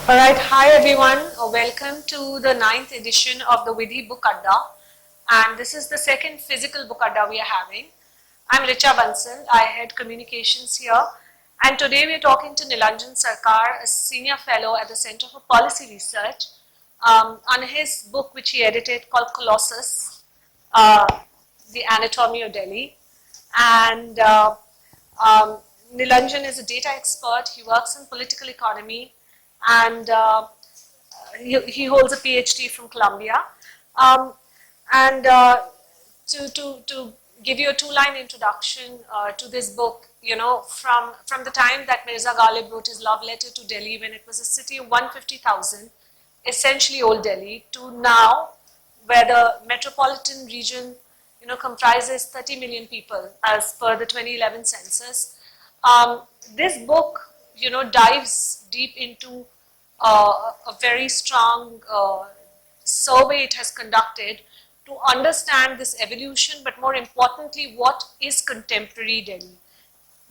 Alright, hi everyone. Welcome to the 9th edition of the Vidhi Book Adda, and this is the second physical book adda we are having. I'm Richa Bansal, I head communications here, and today we are talking to Neelanjan Sircar, a senior fellow at the Centre for Policy Research, on his book which he edited called Colossus, The Anatomy of Delhi. And Neelanjan is a data expert, he works in political economy, and he holds a PhD from Columbia. And to give you a two-line introduction to this book, you know, from the time that Mirza Ghalib wrote his love letter to Delhi when it was a city of 150,000, essentially old Delhi, to now where the metropolitan region, you know, comprises 30 million people as per the 2011 census. This book, you know, dives deep into a very strong survey it has conducted to understand this evolution, but more importantly, what is contemporary Delhi?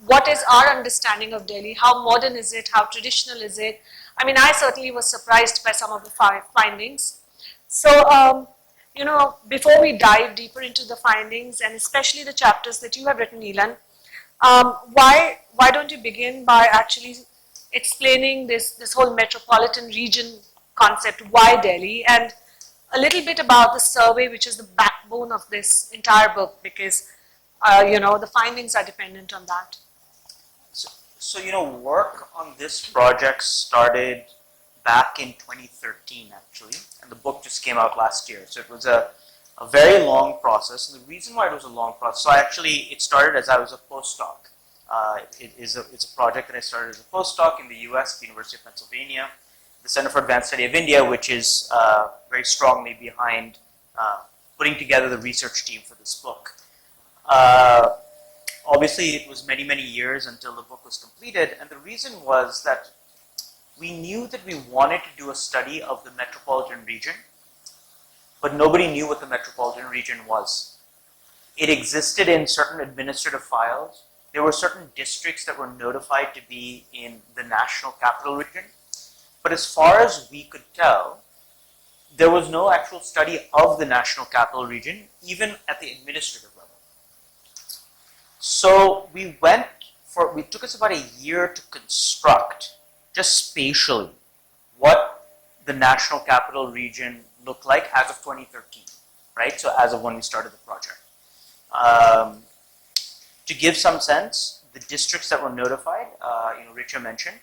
What is our understanding of Delhi? How modern is it? How traditional is it? I mean, I certainly was surprised by some of the findings. So, you know, before we dive deeper into the findings and especially the chapters that you have written, Neelan, why don't you begin by actually explaining this whole metropolitan region concept, why Delhi, and a little bit about the survey, which is the backbone of this entire book, because you know, the findings are dependent on that. So you know, work on this project started back in 2013 actually, and the book just came out last year. So it was a very long process, and the reason why it was a long process, so it started as I was a postdoc. It's a project that I started as a postdoc in the US, the University of Pennsylvania, the Center for Advanced Study of India, which is very strongly behind putting together the research team for this book. Obviously, it was many, many years until the book was completed, and the reason was that we knew that we wanted to do a study of the metropolitan region, but nobody knew what the metropolitan region was. It existed in certain administrative files. There were certain districts that were notified to be in the national capital region, but as far as we could tell, there was no actual study of the national capital region, even at the administrative level. So it took us about a year to construct, just spatially, what the national capital region looked like as of 2013, right? So as of when we started the project. To give some sense, the districts that were notified, you know, Richa mentioned,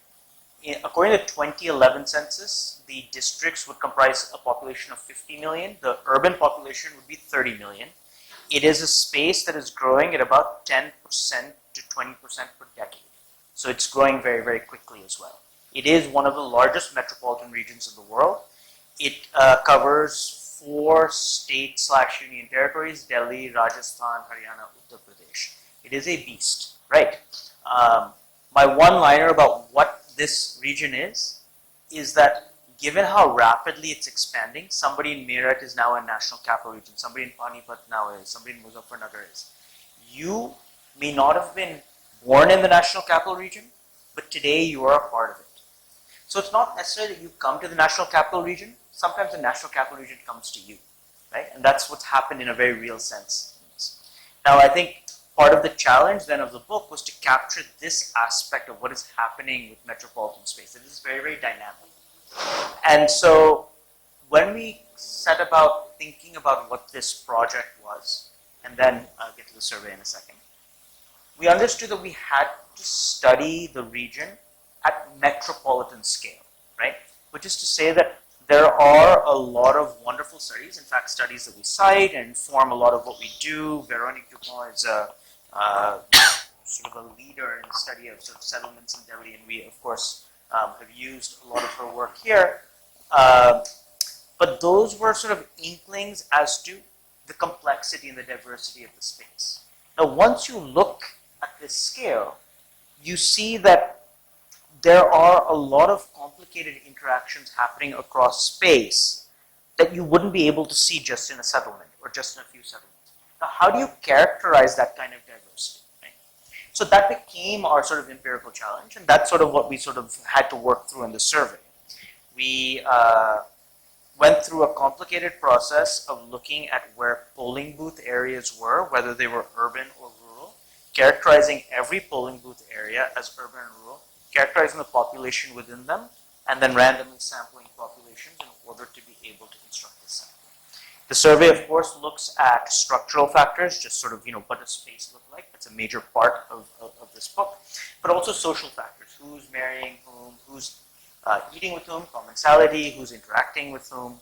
according to the 2011 census, the districts would comprise a population of 50 million. The urban population would be 30 million. It is a space that is growing at about 10% to 20% per decade. So it's growing very, very quickly as well. It is one of the largest metropolitan regions in the world. It covers 4 state/union territories: Delhi, Rajasthan, Haryana, Uttar Pradesh. It is a beast, right? My one-liner about what this region is that given how rapidly it's expanding, somebody in Meerut is now a national capital region, somebody in Panipat now is, somebody in Muzaffarnagar is. You may not have been born in the national capital region, but today you are a part of it. So it's not necessarily that you come to the national capital region, sometimes the national capital region comes to you, right? And that's what's happened in a very real sense. Now I think part of the challenge then of the book was to capture this aspect of what is happening with metropolitan space. It is very, very dynamic. And so when we set about thinking about what this project was, and then I'll get to the survey in a second, we understood that we had to study the region at metropolitan scale, right? Which is to say that there are a lot of wonderful studies, in fact studies that we cite and inform a lot of what we do. Véronique Dupont is a sort of a leader in the study of sort of settlements in Delhi, and we of course have used a lot of her work here. But those were sort of inklings as to the complexity and the diversity of the space. Now once you look at this scale, you see that there are a lot of complicated interactions happening across space that you wouldn't be able to see just in a settlement or just in a few settlements. Now, how do you characterize that kind of diversity? Right? So that became our sort of empirical challenge, and that's sort of what we sort of had to work through in the survey. we went through a complicated process of looking at where polling booth areas were, whether they were urban or rural, characterizing every polling booth area as urban and rural, characterizing the population within them, and then randomly sampling populations in order to be able to construct this sample. The survey, of course, looks at structural factors, just sort of, what does space look like? That's a major part of this book, but also social factors. Who's marrying whom, who's eating with whom, commensality, who's interacting with whom,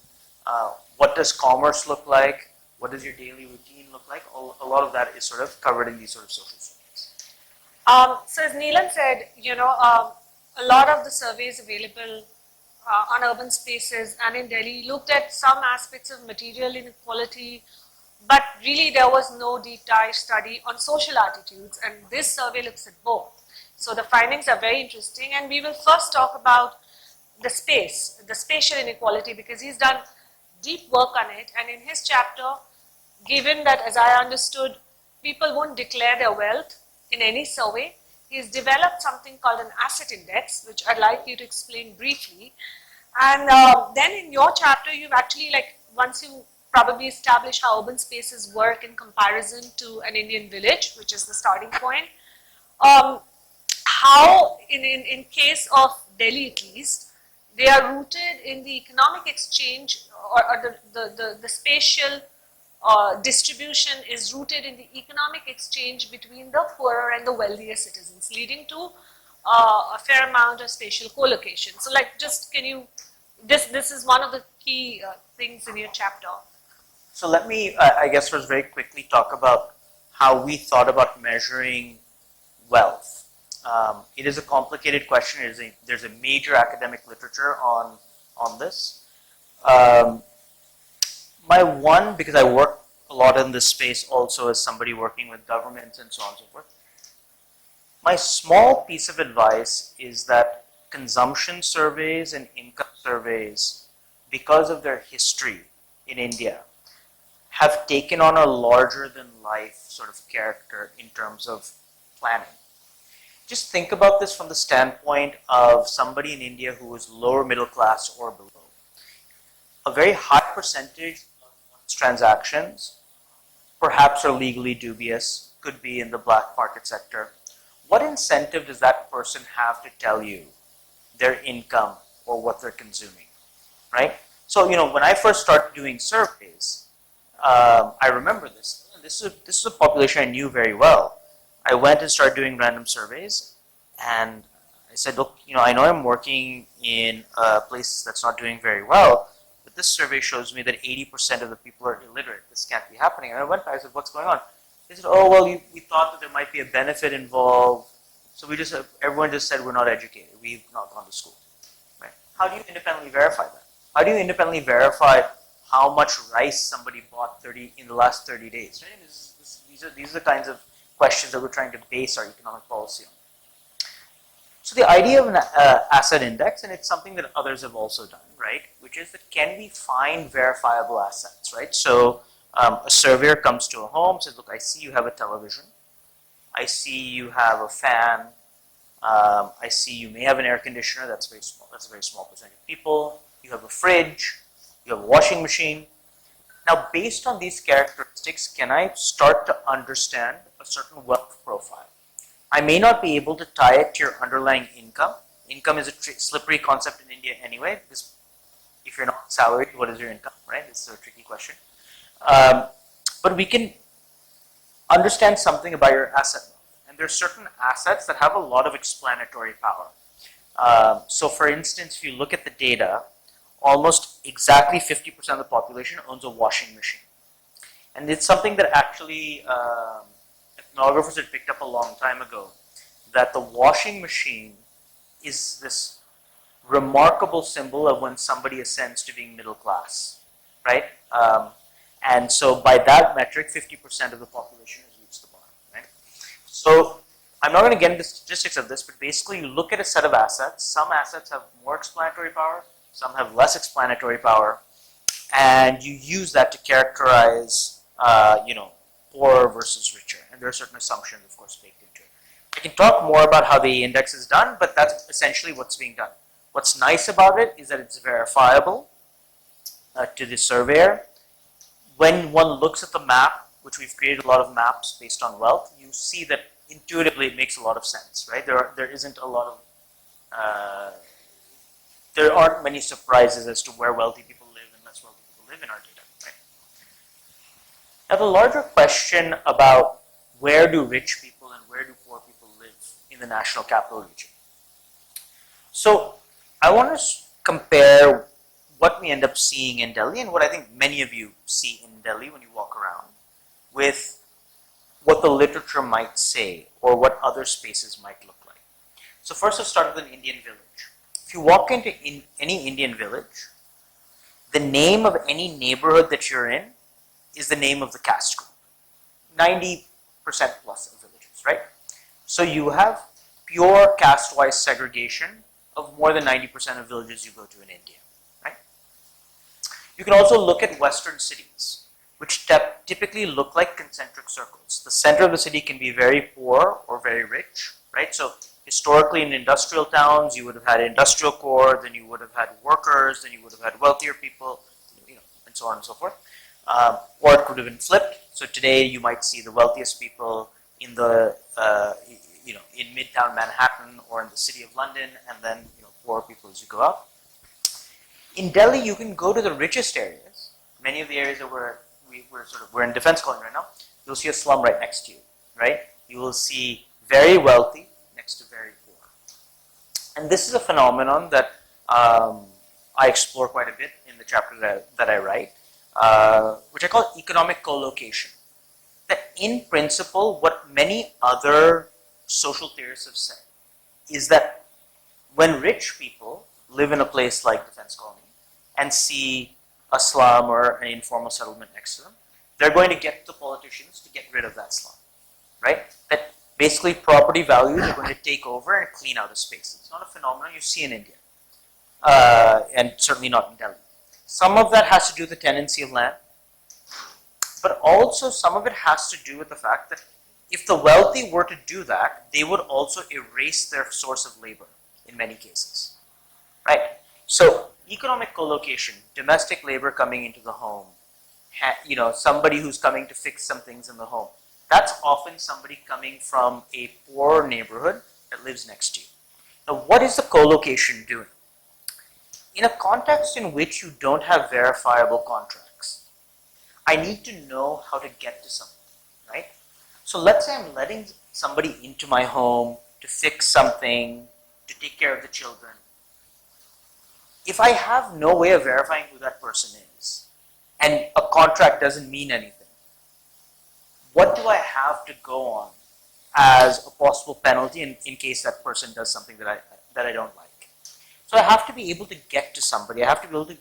what does commerce look like, what does your daily routine look like? A lot of that is sort of covered in these sort of social surveys. So as Neelan said, a lot of the surveys available on urban spaces and in Delhi looked at some aspects of material inequality, but really there was no deep dive study on social attitudes, and this survey looks at both. So the findings are very interesting, and we will first talk about the spatial inequality, because he's done deep work on it, and in his chapter, given that, as I understood, people won't declare their wealth in any survey, he's developed something called an asset index, which I'd like you to explain briefly. And then in your chapter, you've actually, once you probably establish how urban spaces work in comparison to an Indian village, which is the starting point, how, in case of Delhi at least, they are rooted in the economic exchange, or the spatial distribution is rooted in the economic exchange between the poorer and the wealthier citizens, leading to a fair amount of spatial co-location. So can you, this is one of the key things in your chapter. So let me, I guess, first very quickly talk about how we thought about measuring wealth. It is a complicated question. There's a major academic literature on this. Because I work a lot in this space also as somebody working with governments and so on and so forth, my small piece of advice is that consumption surveys and income surveys, because of their history in India, have taken on a larger than life sort of character in terms of planning. Just think about this from the standpoint of somebody in India who is lower middle class or below. A very high percentage of transactions perhaps are legally dubious, could be in the black market sector. What incentive does that person have to tell you their income or what they're consuming, right? So, when I first started doing surveys, I remember this. This is a population I knew very well. I went and started doing random surveys, and I said, look, I know I'm working in a place that's not doing very well, but this survey shows me that 80% of the people are illiterate. This can't be happening. And I went back, I said, what's going on? They said, oh, well, we thought that there might be a benefit involved, so everyone just said we're not educated. We've not gone to school. Right? How do you independently verify that? How do you independently verify how much rice somebody bought in the last 30 days? Right? These are the kinds of questions that we're trying to base our economic policy on. So the idea of an asset index, and it's something that others have also done, right, which is that can we find verifiable assets, right? So a surveyor comes to a home, says, look, I see you have a television. I see you have a fan. I see you may have an air conditioner. That's very small. That's a very small percentage of people. You have a fridge. You have a washing machine. Now, based on these characteristics, can I start to understand a certain wealth profile? I may not be able to tie it to your underlying income. Income is a slippery concept in India anyway, because if you're not salaried, what is your income, right? This is a tricky question. But we can understand something about your asset wealth. And there are certain assets that have a lot of explanatory power. So for instance, if you look at the data, almost exactly 50% of the population owns a washing machine. And it's something that actually ethnographers had picked up a long time ago, that the washing machine is this remarkable symbol of when somebody ascends to being middle class, right? And so by that metric, 50% of the population has reached the bottom, right? So I'm not going to get into the statistics of this, but basically you look at a set of assets. Some assets have more explanatory power, some have less explanatory power, and you use that to characterize, poorer versus richer. And there are certain assumptions, of course, baked into it. I can talk more about how the index is done, but that's essentially what's being done. What's nice about it is that it's verifiable to the surveyor. When one looks at the map, which we've created a lot of maps based on wealth, you see that intuitively it makes a lot of sense, right? There isn't a lot of, there aren't many surprises as to where wealthy people live and less wealthy people live in our data, right? Now the larger question about where do rich people and where do poor people live in the national capital region. So I want to compare what we end up seeing in Delhi and what I think many of you see in Delhi when you walk around with what the literature might say or what other spaces might look like. So first let's start with an Indian village. If you walk into any Indian village, the name of any neighborhood that you're in is the name of the caste group. 90% plus of villages, right? So you have pure caste-wise segregation of more than 90% of villages you go to in India, right? You can also look at Western cities, which typically look like concentric circles. The center of the city can be very poor or very rich, right? So historically in industrial towns, you would have had industrial core, then you would have had workers, then you would have had wealthier people, and so on and so forth. Or it could have been flipped. So today you might see the wealthiest people in the, in Midtown Manhattan or in the city of London, and then poor people as you go up. In Delhi, you can go to the richest areas. Many of the areas that we're in defense colony right now. You'll see a slum right next to you, right? You will see very wealthy next to very poor. And this is a phenomenon that I explore quite a bit in the chapter that I write, which I call economic co-location. That in principle, what many other social theorists have said is that when rich people live in a place like defense colony and see a slum or an informal settlement next to them, they're going to get the politicians to get rid of that slum, right? That basically property values are going to take over and clean out a space. It's not a phenomenon you see in India, and certainly not in Delhi. Some of that has to do with the tenancy of land, but also some of it has to do with the fact that if the wealthy were to do that, they would also erase their source of labor in many cases, right? So economic co-location, domestic labor coming into the home, somebody who's coming to fix some things in the home, that's often somebody coming from a poor neighborhood that lives next to you. Now, what is the co-location doing? In a context in which you don't have verifiable contracts, I need to know how to get to something, right? So let's say I'm letting somebody into my home to fix something, to take care of the children. If I have no way of verifying who that person is, and a contract doesn't mean anything, what do I have to go on as a possible penalty in case that person does something that I don't like? So I have to be able to get to somebody. I have to be able to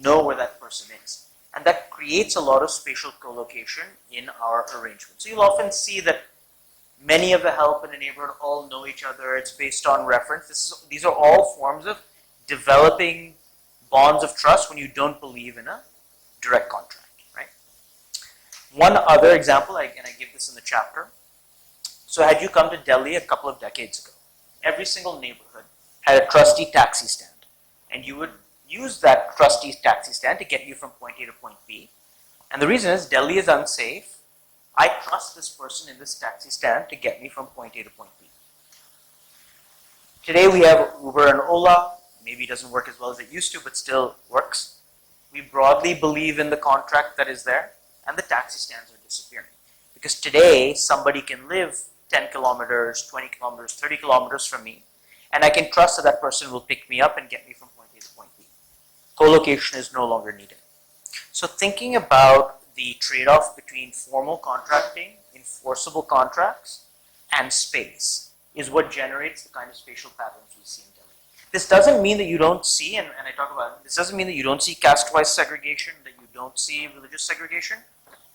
know where that person is. And that creates a lot of spatial co-location in our arrangement. So you'll often see that many of the help in a neighborhood all know each other. It's based on reference. These are all forms of developing bonds of trust when you don't believe in a direct contract, right? One other example, and I give this in the chapter. So had you come to Delhi a couple of decades ago, every single neighborhood had a trusty taxi stand. And you would use that trusty taxi stand to get you from point A to point B. And the reason is Delhi is unsafe. I trust this person in this taxi stand to get me from point A to point B. Today we have Uber and Ola. Maybe it doesn't work as well as it used to, but still works. We broadly believe in the contract that is there, and the taxi stands are disappearing. Because today, somebody can live 10 kilometers, 20 kilometers, 30 kilometers from me, and I can trust that that person will pick me up and get me from point A to point B. Co-location is no longer needed. So thinking about the trade-off between formal contracting, enforceable contracts, and space is what generates the kind of spatial patterns we see in Delhi. This doesn't mean that you don't see, and I talk about it, this doesn't mean that you don't see caste-wise segregation, that you don't see religious segregation,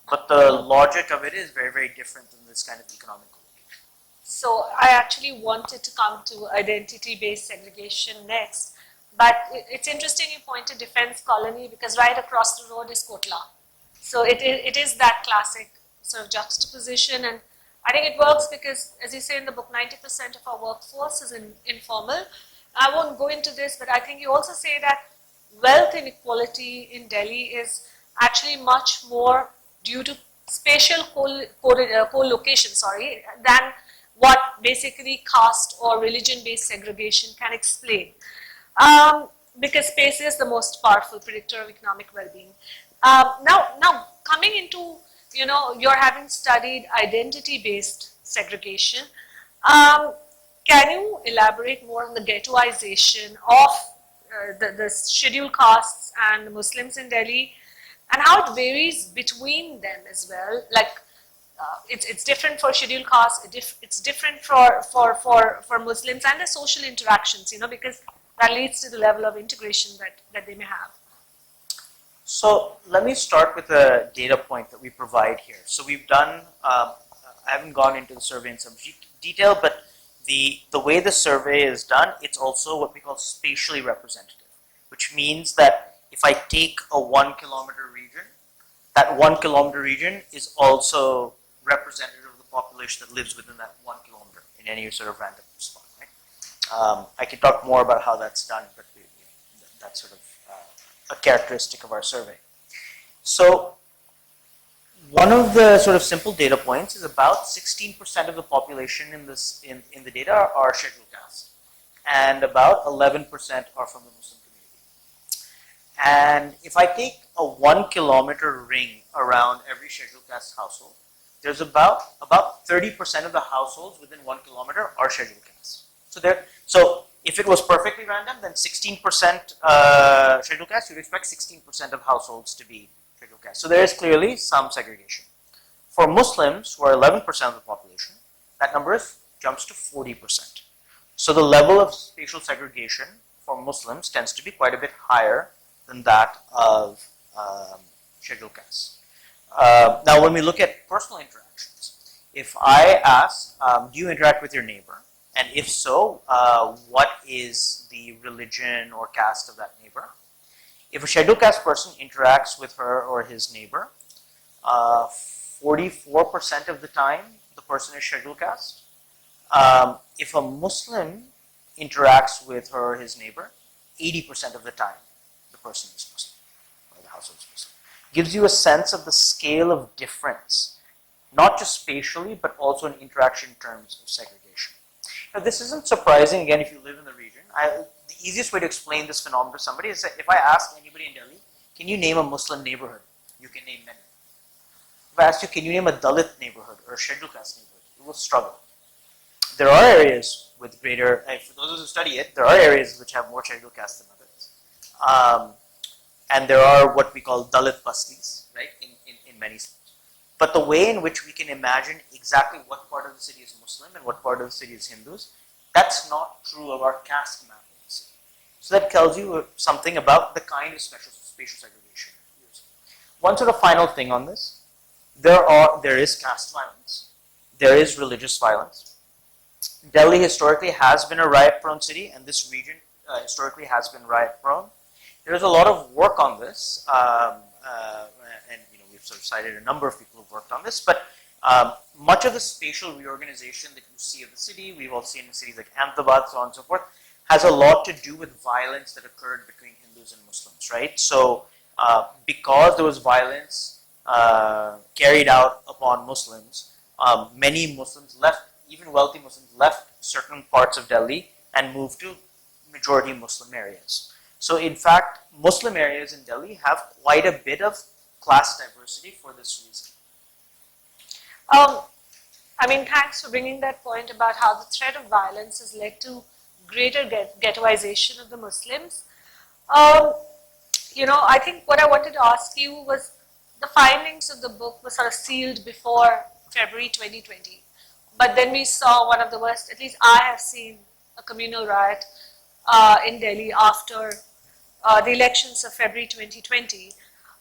but the logic of it is very, very different than this kind of economic co-location. So I actually wanted to come to identity-based segregation next, but it's interesting you point to defense colony because right across the road is Kotla. So it is that classic sort of juxtaposition, and I think it works because, as you say in the book, 90% of our workforce is informal, I won't go into this, but I think you also say that wealth inequality in Delhi is actually much more due to spatial co-location, than what basically caste or religion-based segregation can explain. Because space is the most powerful predictor of economic well-being. Now coming into, you're having studied identity-based segregation. Can you elaborate more on the ghettoization of the scheduled castes and Muslims in Delhi, and how it varies between them as well? Like, it's different for scheduled castes, it's different for Muslims and the social interactions, because that leads to the level of integration that they may have. So let me start with a data point that we provide here. So we've done, I haven't gone into the survey in some detail, but the way the survey is done, it's also what we call spatially representative, which means that if I take a 1 kilometer region, that 1 kilometer region is also representative of the population that lives within that 1 kilometer in any sort of random spot. Right? I can talk more about how that's done, but that's sort of a characteristic of our survey. So one of the sort of simple data points is about 16% of the population in the data are scheduled caste, and about 11% are from the Muslim community. And if I take a 1 kilometer ring around every scheduled caste household, there's about 30% of the households within 1 kilometer are scheduled caste. So if it was perfectly random, then 16% scheduled caste, you'd expect 16% of households to be scheduled caste. So there is clearly some segregation. For Muslims, who are 11% of the population, that number jumps to 40%. So the level of spatial segregation for Muslims tends to be quite a bit higher than that of scheduled castes. Now, when we look at personal interactions, if I ask, do you interact with your neighbor? And if so, what is the religion or caste of that neighbor? If a scheduled caste person interacts with her or his neighbor, 44% of the time the person is scheduled caste. If a Muslim interacts with her or his neighbor, 80% of the time the person is Muslim, or the household is Muslim. Gives you a sense of the scale of difference, not just spatially, but also in interaction terms of segregation. Now, this isn't surprising, again, if you live in the region. The easiest way to explain this phenomenon to somebody is that if I ask anybody in Delhi, can you name a Muslim neighborhood? You can name many. If I ask you, can you name a Dalit neighborhood or a scheduled caste neighborhood? You will struggle. There are areas with greater, for those who study it, there are areas which have more scheduled caste than others. And there are what we call Dalit bastis, right, in many cities. But the way in which we can imagine exactly what part of the city is Muslim and what part of the city is Hindus, that's not true of our caste map of the city. So that tells you something about the kind of spatial segregation we're using. One sort of final thing on this, there is caste violence, there is religious violence. Delhi historically has been a riot-prone city, and this region historically has been riot-prone. There's a lot of work on this, and we've sort of cited a number of people who've worked on this, but much of the spatial reorganization that you see of the city, we've all seen in cities like Ahmedabad, so on and so forth, has a lot to do with violence that occurred between Hindus and Muslims, right? So because there was violence carried out upon Muslims, many Muslims left, even wealthy Muslims left certain parts of Delhi and moved to majority Muslim areas. So in fact, Muslim areas in Delhi have quite a bit of class diversity for this reason. Thanks for bringing that point about how the threat of violence has led to greater ghettoization of the Muslims. I think what I wanted to ask you was the findings of the book were sort of sealed before February 2020. But then we saw one of the worst, at least I have seen, a communal riot in Delhi after the elections of February 2020.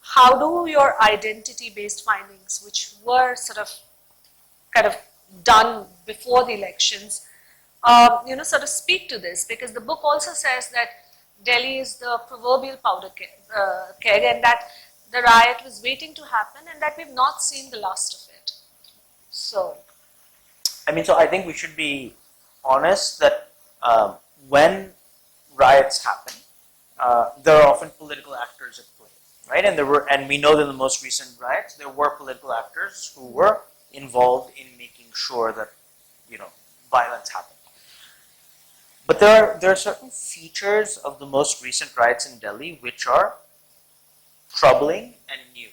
How do your identity-based findings, which were sort of kind of done before the elections, sort of speak to this? Because the book also says that Delhi is the proverbial powder keg, and that the riot was waiting to happen, and that we've not seen the last of it. So I think we should be honest that when riots happen, there are often political actors at play, right? And we know that in the most recent riots, there were political actors who were involved in making sure that, violence happened. But there are certain features of the most recent riots in Delhi which are troubling and new.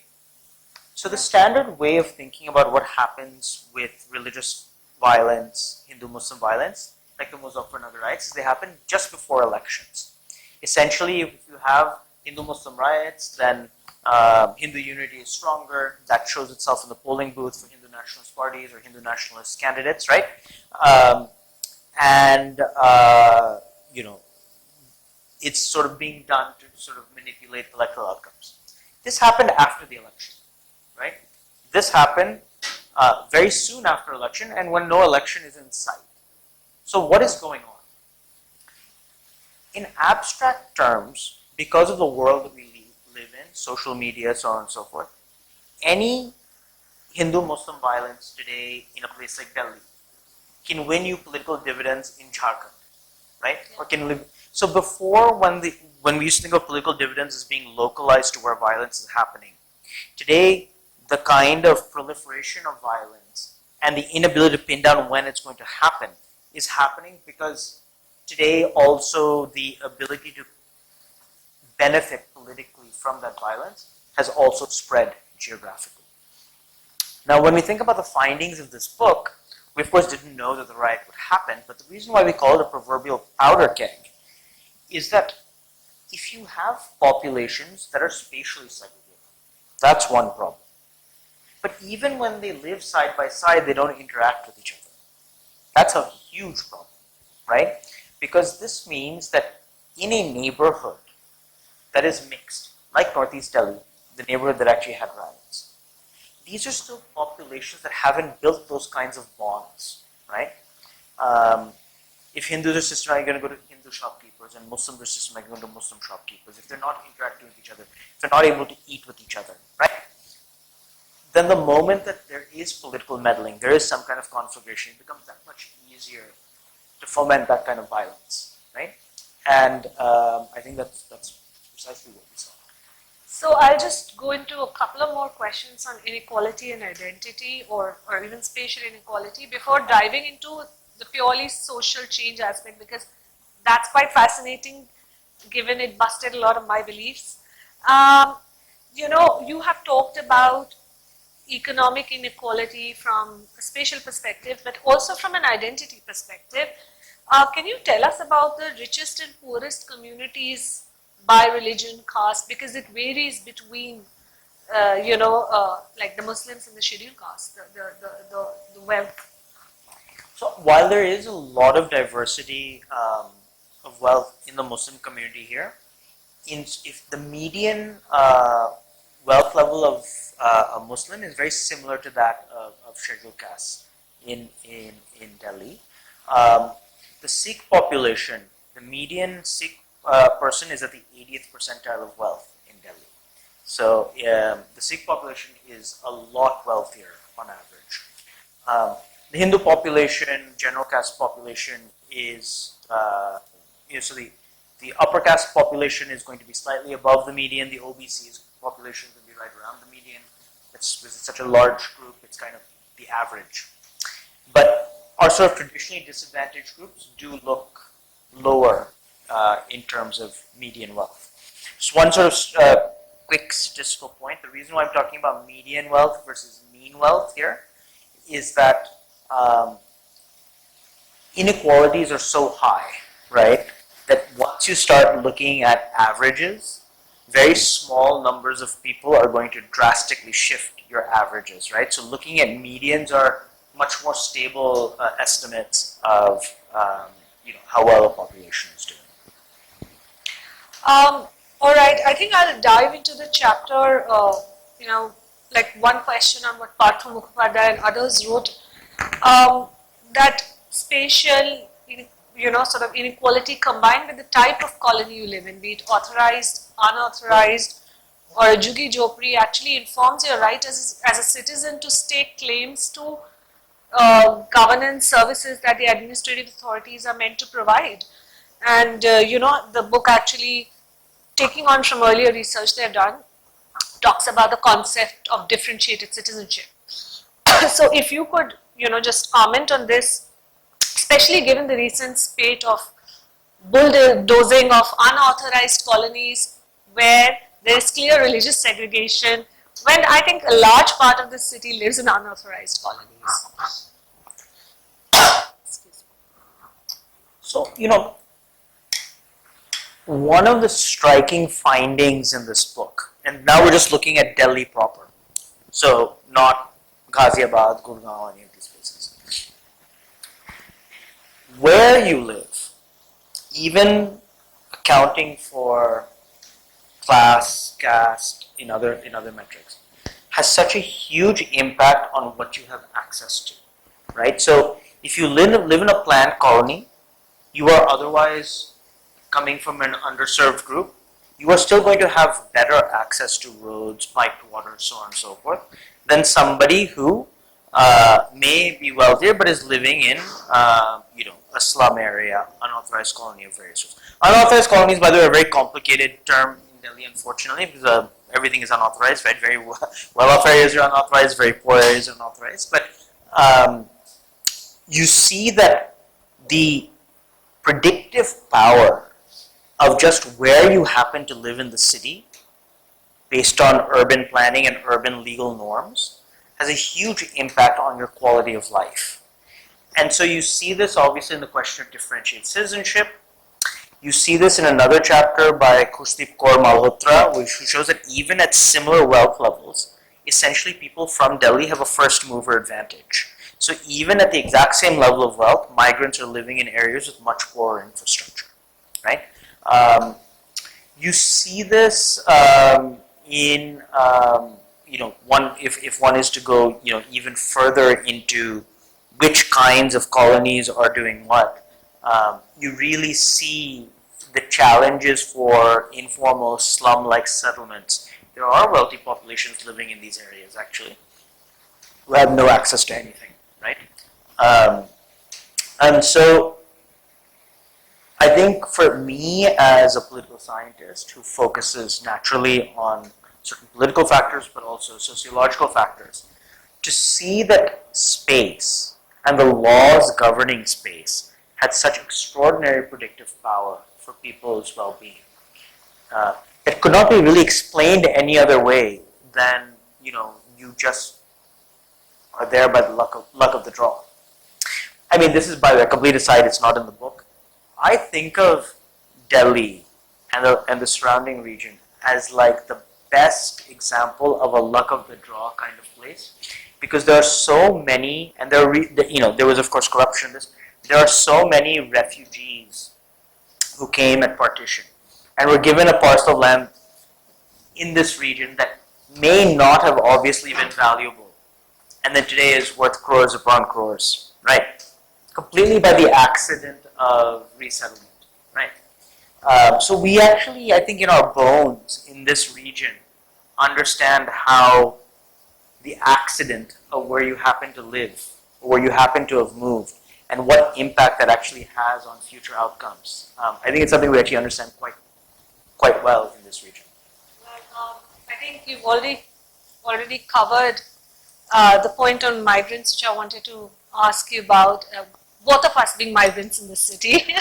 So the standard way of thinking about what happens with religious violence, Hindu-Muslim violence, like the Muzaffarnagar riots, is they happen just before elections. Essentially, if you have Hindu-Muslim riots, then Hindu unity is stronger. That shows itself in the polling booth for Hindu nationalist parties or Hindu nationalist candidates, right? It's sort of being done to sort of manipulate electoral outcomes. This happened after the election, right? This happened very soon after election and when no election is in sight. So what is going on? In abstract terms, because of the world that we live in, social media, so on and so forth, any Hindu-Muslim violence today in a place like Delhi can win you political dividends in Jharkhand, right? Yeah. Or can live. So before, when we used to think of political dividends as being localized to where violence is happening, today the kind of proliferation of violence and the inability to pin down when it's going to happen is happening because today also the ability to benefit politically from that violence has also spread geographically. Now, when we think about the findings of this book, we of course didn't know that the riot would happen, but the reason why we call it a proverbial powder keg is that if you have populations that are spatially segregated, that's one problem. But even when they live side by side, they don't interact with each other. That's a huge problem, right? Because this means that in a neighborhood that is mixed, like Northeast Delhi, the neighborhood that actually had riots, these are still populations that haven't built those kinds of bonds, right? If Hindus are systematically going to go to Hindu shopkeepers and Muslims are systematically going to Muslim shopkeepers, if they're not interacting with each other, if they're not able to eat with each other, right? Then the moment that there is political meddling, there is some kind of conflagration, it becomes that much easier to foment that kind of violence, right? And I think that's precisely what we saw. So I'll just go into a couple of more questions on inequality and identity or even spatial inequality before diving into the purely social change aspect, because that's quite fascinating given it busted a lot of my beliefs. You have talked about economic inequality from a spatial perspective, but also from an identity perspective. Can you tell us about the richest and poorest communities by religion, caste, because it varies between, like the Muslims and the scheduled caste, the wealth. So while there is a lot of diversity of wealth in the Muslim community here, if the median wealth level of a Muslim is very similar to that of scheduled castes in Delhi. The Sikh population, the median Sikh person is at the 80th percentile of wealth in Delhi. So the Sikh population is a lot wealthier on average. The Hindu population, general caste population is, so the upper caste population is going to be slightly above the median. The OBC population is going to be right around the median. It's such a large group, it's kind of the average. But our sort of traditionally disadvantaged groups do look lower in terms of median wealth. Just one sort of quick statistical point. The reason why I'm talking about median wealth versus mean wealth here is that inequalities are so high, right, that once you start looking at averages, very small numbers of people are going to drastically shift your averages, right? So looking at medians are much more stable estimates of how well a population is doing. All right, I think I'll dive into the chapter, like one question on what Partha Mukhopadhyay and others wrote, that spatial, sort of inequality combined with the type of colony you live in, be it authorized, unauthorized, or a Juggi Jhopri, actually informs your right as a citizen to stake claims to governance services that the administrative authorities are meant to provide. And the book actually, taking on from earlier research they've done, talks about the concept of differentiated citizenship. So if you could, just comment on this, especially given the recent spate of bulldozing of unauthorized colonies where there is clear religious segregation, when I think a large part of the city lives in unauthorized colonies. So, one of the striking findings in this book, and now we're just looking at Delhi proper, so not Ghaziabad, Gurgaon, any of these places. Where you live, even accounting for class, caste, in other metrics, has such a huge impact on what you have access to, right? So if you live in a planned colony, you are otherwise coming from an underserved group, you are still going to have better access to roads, piped water, so on and so forth, than somebody who may be wealthier but is living in, a slum area, unauthorized colony of various sorts. Unauthorized colonies, by the way, are a very complicated term in Delhi, unfortunately, because everything is unauthorized, right? Very well-off areas are unauthorized, very poor areas are unauthorized. But you see that the predictive power of just where you happen to live in the city, based on urban planning and urban legal norms, has a huge impact on your quality of life. And so you see this obviously in the question of differentiated citizenship. You see this in another chapter by Kushdeep Kaur Malhotra, which shows that even at similar wealth levels, essentially people from Delhi have a first mover advantage. So even at the exact same level of wealth, migrants are living in areas with much poorer infrastructure, right? You see this in if one is to go even further into which kinds of colonies are doing what, you really see the challenges for informal slum-like settlements. There are wealthy populations living in these areas actually who have no access to anything, right? And so I think for me as a political scientist who focuses naturally on certain political factors but also sociological factors, to see that space and the laws governing space had such extraordinary predictive power for people's well-being. It could not be really explained any other way than you just are there by the luck of the draw. I mean, this is by the complete aside; it's not in the book. I think of Delhi and the surrounding region as like the best example of a luck of the draw kind of place, because there are so many, and there was of course corruption in this. There are so many refugees who came at partition and were given a parcel of land in this region that may not have obviously been valuable, and then today is worth crores upon crores, right? Completely by the accident of resettlement, right? So we actually, I think in our bones in this region, understand how the accident of where you happen to live, or where you happen to have moved, and what impact that actually has on future outcomes. I think it's something we actually understand quite well in this region. Well, I think you've already covered the point on migrants, which I wanted to ask you about. Both of us being migrants in the city.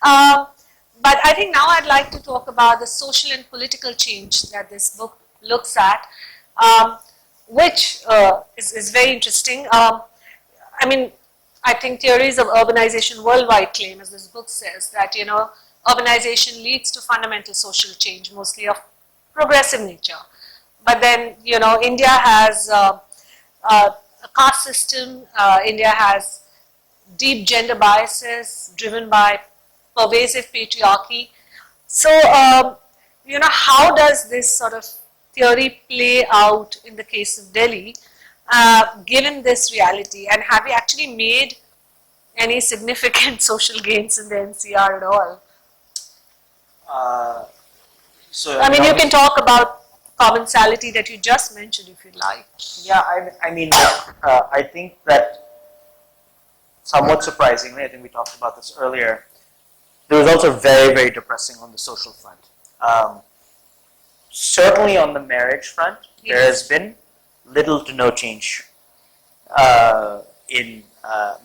But I think now I'd like to talk about the social and political change that this book looks at, which is very interesting. I mean, I think theories of urbanization worldwide claim, as this book says, that urbanization leads to fundamental social change, mostly of progressive nature. But then India has a caste system. India has deep gender biases driven by pervasive patriarchy. So, how does this sort of theory play out in the case of Delhi, given this reality? And have we actually made any significant social gains in the NCR at all? I mean, you can talk about commensality that you just mentioned if you'd like. Yeah, I think that somewhat surprisingly, I think we talked about this earlier, the results are very, very depressing on the social front. Certainly on the marriage front, there has been little to no change in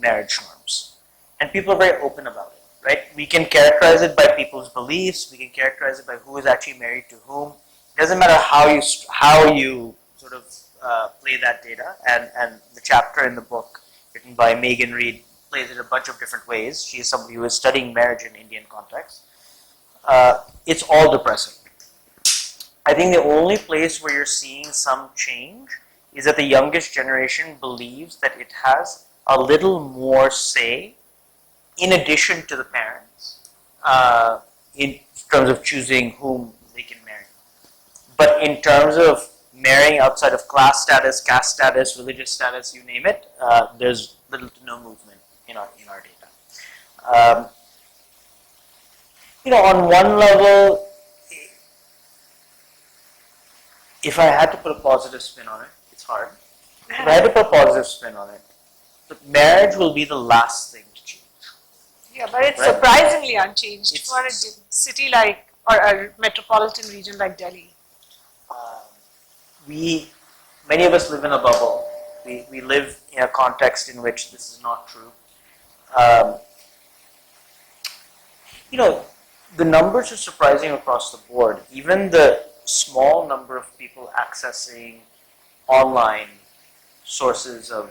marriage norms. And people are very open about it, right? We can characterize it by people's beliefs, we can characterize it by who is actually married to whom. It doesn't matter how you sort of play that data, and the chapter in the book written by Megan Reed plays it a bunch of different ways. She is somebody who is studying marriage in Indian context. It's all depressing. I think the only place where you're seeing some change is that the youngest generation believes that it has a little more say in addition to the parents in terms of choosing whom they can marry. But in terms of marrying outside of class status, caste status, religious status, you name it, there's little to no movement in our data. On one level, if I had to put a positive spin on it, it's hard. If I had to put a positive spin on it, but marriage will be the last thing to change. Yeah, but it's surprisingly unchanged for a city like, or a metropolitan region like Delhi. Many of us live in a bubble. We live in a context in which this is not true. The numbers are surprising across the board. Even the small number of people accessing online sources of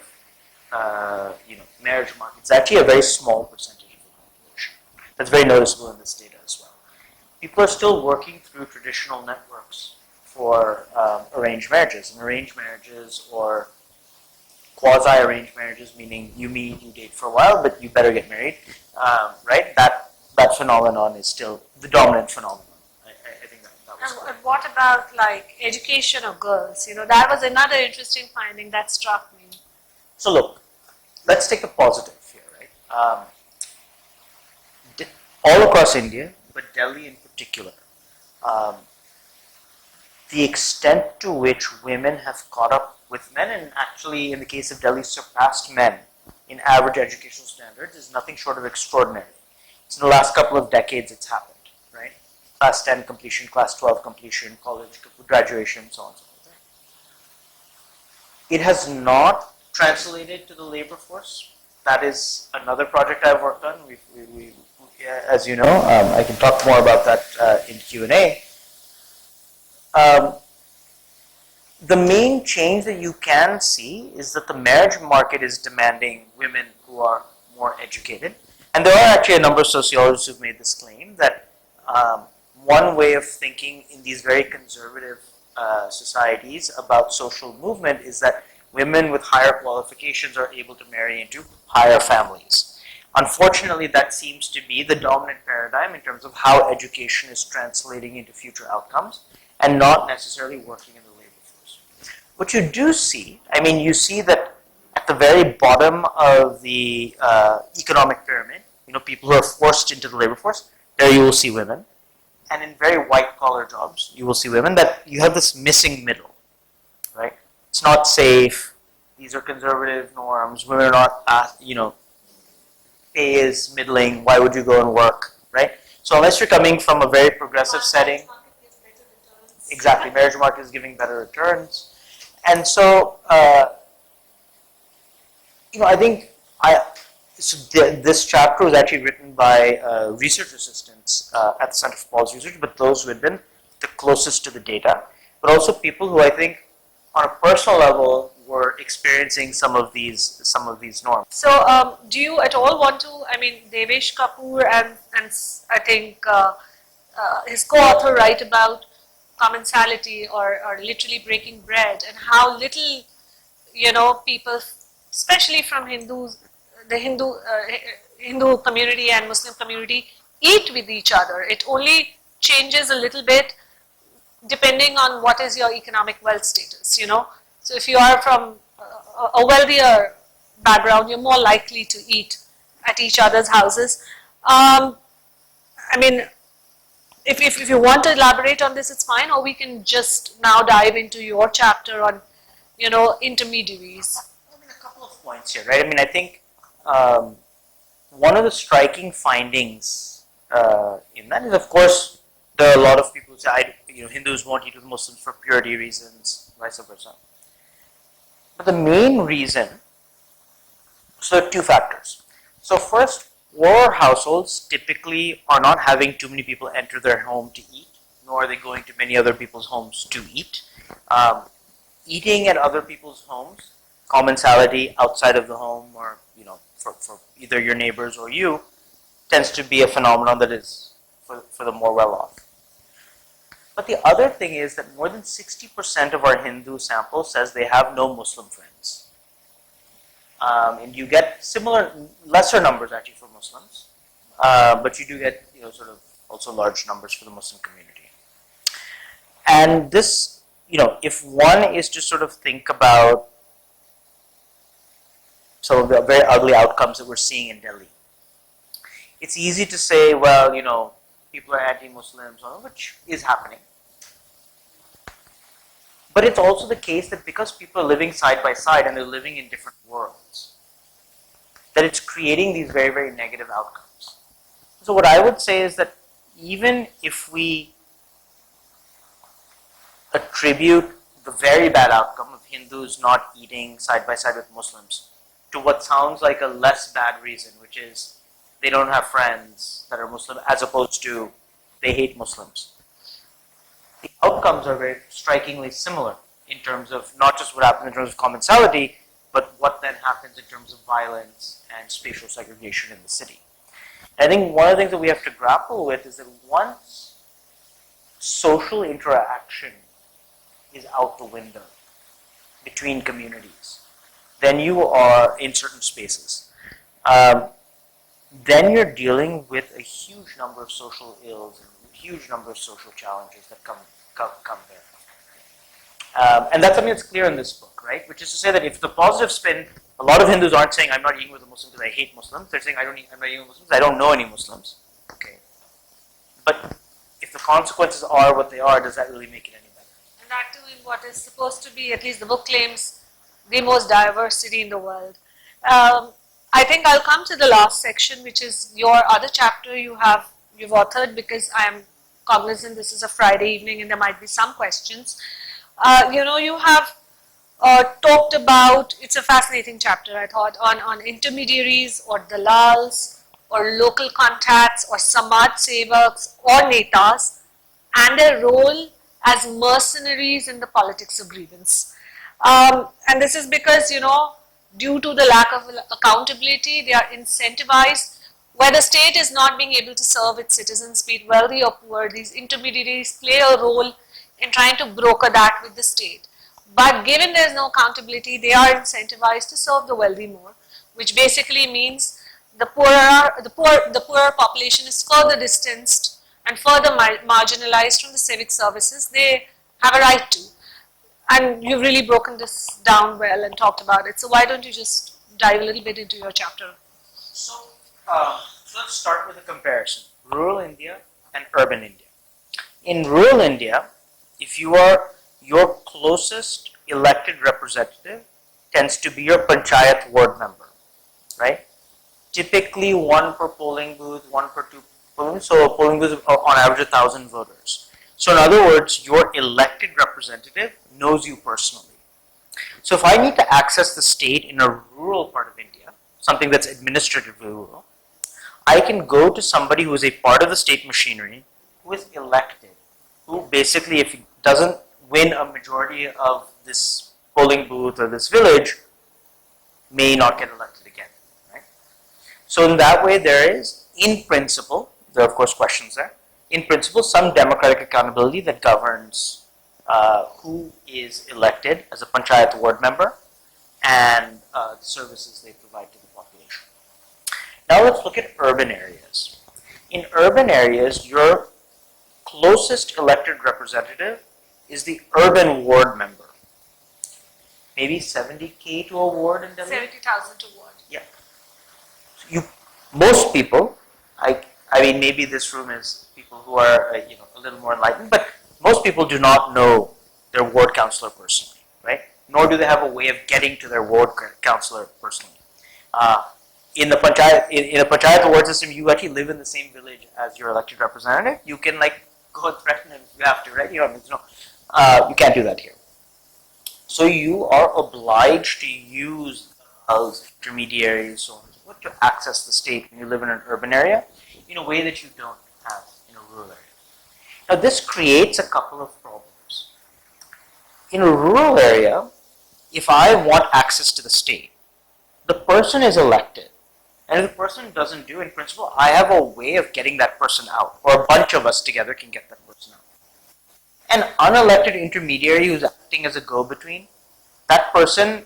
marriage markets is actually a very small percentage of the population. That's very noticeable in this data as well. People are still working through traditional networks for arranged marriages, and arranged marriages or quasi-arranged marriages, meaning you meet, you date for a while, but you better get married, right? That phenomenon is still the dominant phenomenon. I think that was And what about like education of girls? That was another interesting finding that struck me. So look, let's take a positive here, right? All across India, but Delhi in particular, the extent to which women have caught up with men, and actually in the case of Delhi surpassed men in average educational standards, is nothing short of extraordinary. So in the last couple of decades it's happened, right? Class 10 completion, class 12 completion, college graduation, so on and so forth. It has not translated to the labor force. That is another project I've worked on. As you know, I can talk more about that in Q&A. The main change that you can see is that the marriage market is demanding women who are more educated. And there are actually a number of sociologists who've made this claim that one way of thinking in these very conservative societies about social movement is that women with higher qualifications are able to marry into higher families. Unfortunately, that seems to be the dominant paradigm in terms of how education is translating into future outcomes and not necessarily working in the labor force. What you do see, you see that at the very bottom of the economic pyramid, people who are forced into the labor force, there you will see women. And in very white-collar jobs, you will see women. That you have this missing middle, right? It's not safe. These are conservative norms. Women are not, pay is middling. Why would you go and work, right? So unless you're coming from a very progressive setting, exactly, marriage market is giving better returns. And so, I think this chapter was actually written by research assistants at the Center for Policy Research, but those who had been the closest to the data, but also people who I think on a personal level were experiencing some of these norms. So do you at all want to, Devesh Kapoor and I think his co-author write about commensality or literally breaking bread, and how little, people, especially from the Hindu community and Muslim community, eat with each other. It only changes a little bit depending on what is your economic wealth status, So if you are from a wealthier background, you're more likely to eat at each other's houses. If you want to elaborate on this, it's fine, or we can just now dive into your chapter on, intermediaries. A couple of points here, right? I think one of the striking findings in that is, of course, there are a lot of people who say, Hindus won't eat with Muslims for purity reasons, vice versa. But the main reason, so there are two factors. So first, poor households typically are not having too many people enter their home to eat, nor are they going to many other people's homes to eat. Eating at other people's homes, commensality outside of the home, or for either your neighbors or you, tends to be a phenomenon that is for the more well-off. But the other thing is that more than 60% of our Hindu sample says they have no Muslim friends. And you get lesser numbers actually for Muslims, but you do get sort of also large numbers for the Muslim community. And this, if one is to sort of think about some of the very ugly outcomes that we're seeing in Delhi, it's easy to say, well, people are anti-Muslims, which is happening. But it's also the case that because people are living side by side and they're living in different worlds, that it's creating these very, very negative outcomes. So what I would say is that even if we attribute the very bad outcome of Hindus not eating side by side with Muslims to what sounds like a less bad reason, which is they don't have friends that are Muslim, as opposed to they hate Muslims, the outcomes are very strikingly similar in terms of not just what happens in terms of commensality, but what then happens in terms of violence and spatial segregation in the city. I think one of the things that we have to grapple with is that once social interaction is out the window between communities, then you are in certain spaces. Then you're dealing with a huge number of social ills and a huge number of social challenges that come there. And that's something that's clear in this book, right? Which is to say that if the positive spin, a lot of Hindus aren't saying, I'm not eating with a Muslim because I hate Muslims. They're saying, I'm not eating with Muslims, I don't know any Muslims. Okay. But if the consequences are what they are, does that really make it any better? And that too in what is supposed to be, at least the book claims, the most diverse city in the world. I think I'll come to the last section, which is your other chapter you've authored, because I am cognizant this is a Friday evening and there might be some questions. You have talked about, it's a fascinating chapter, I thought, on intermediaries or dalals or local contacts or samaj sevaks or netas and their role as mercenaries in the politics of grievance. And this is because, due to the lack of accountability, they are incentivized. Where the state is not being able to serve its citizens, be it wealthy or poor, these intermediaries play a role in trying to broker that with the state. But given there is no accountability, they are incentivized to serve the wealthy more, which basically means the poorer population is further distanced and further marginalized from the civic services they have a right to. And you've really broken this down well and talked about it. So why don't you just dive a little bit into your chapter? So let's start with a comparison. Rural India and urban India. In rural India, if your closest elected representative tends to be your panchayat ward member, right? Typically one per polling booth, one per two polling, so a polling booth on average 1,000 voters. So in other words, your elected representative knows you personally. So if I need to access the state in a rural part of India, something that's administratively rural, I can go to somebody who is a part of the state machinery, who is elected, who basically, if he doesn't win a majority of this polling booth or this village, may not get elected again. Right? So in that way, there is, in principle, there are of course questions there, in principle, some democratic accountability that governs who is elected as a panchayat ward member and the services they provide to the population. Now let's look at urban areas. In urban areas, your closest elected representative is the urban ward member. Maybe 70K to a ward in Delhi? 70,000 to ward. Yeah. So most people, I mean, maybe this room is people who are a little more enlightened, but most people do not know their ward councillor personally, right? Nor do they have a way of getting to their ward councillor personally. in the in a panchayat ward system, you actually live in the same village as your elected representative. You can like go and threaten him if you have to, right? You know, you can't do that here. So you are obliged to use those intermediaries, so on and so forth, to access the state when you live in an urban area in a way that you don't have in a rural area. Now this creates a couple of problems. In a rural area, if I want access to the state, the person is elected. And if the person doesn't do, in principle, I have a way of getting that person out, or a bunch of us together can get that person out. An unelected intermediary who's acting as a go-between, that person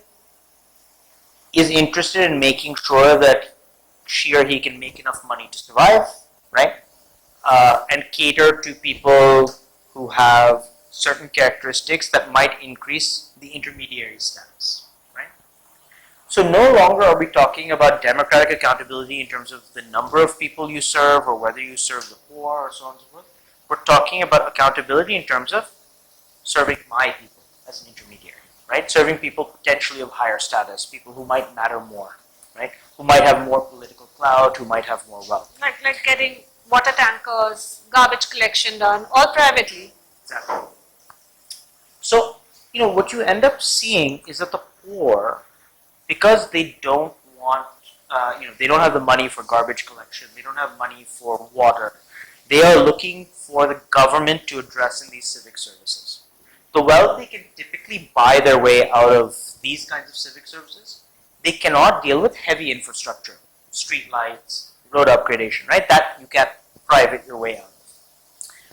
is interested in making sure that she or he can make enough money to survive, right? And cater to people who have certain characteristics that might increase the intermediary status. So no longer are we talking about democratic accountability in terms of the number of people you serve or whether you serve the poor or so on and so forth. We're talking about accountability in terms of serving my people as an intermediary, right? Serving people potentially of higher status, people who might matter more, right? Who might have more political clout, who might have more wealth. Like getting water tankers, garbage collection done, all privately. Exactly. So, you know, what you end up seeing is that the poor, because they don't want, they don't have the money for garbage collection, they don't have money for water, they are looking for the government to address in these civic services. The wealthy can typically buy their way out of these kinds of civic services. They cannot deal with heavy infrastructure, street lights, road upgradation, right? That you can't private your way out of.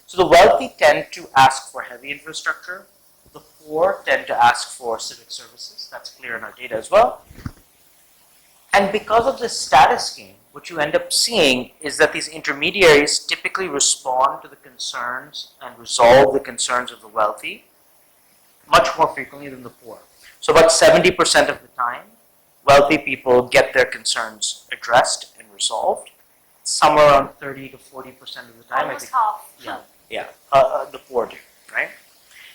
So the wealthy tend to ask for heavy infrastructure. The poor tend to ask for civic services. That's clear in our data as well. And because of this status game, what you end up seeing is that these intermediaries typically respond to the concerns and resolve the concerns of the wealthy much more frequently than the poor. So about 70% of the time, wealthy people get their concerns addressed and resolved. Somewhere around 30 to 40% of the time. Almost half. Yeah, the poor do, right?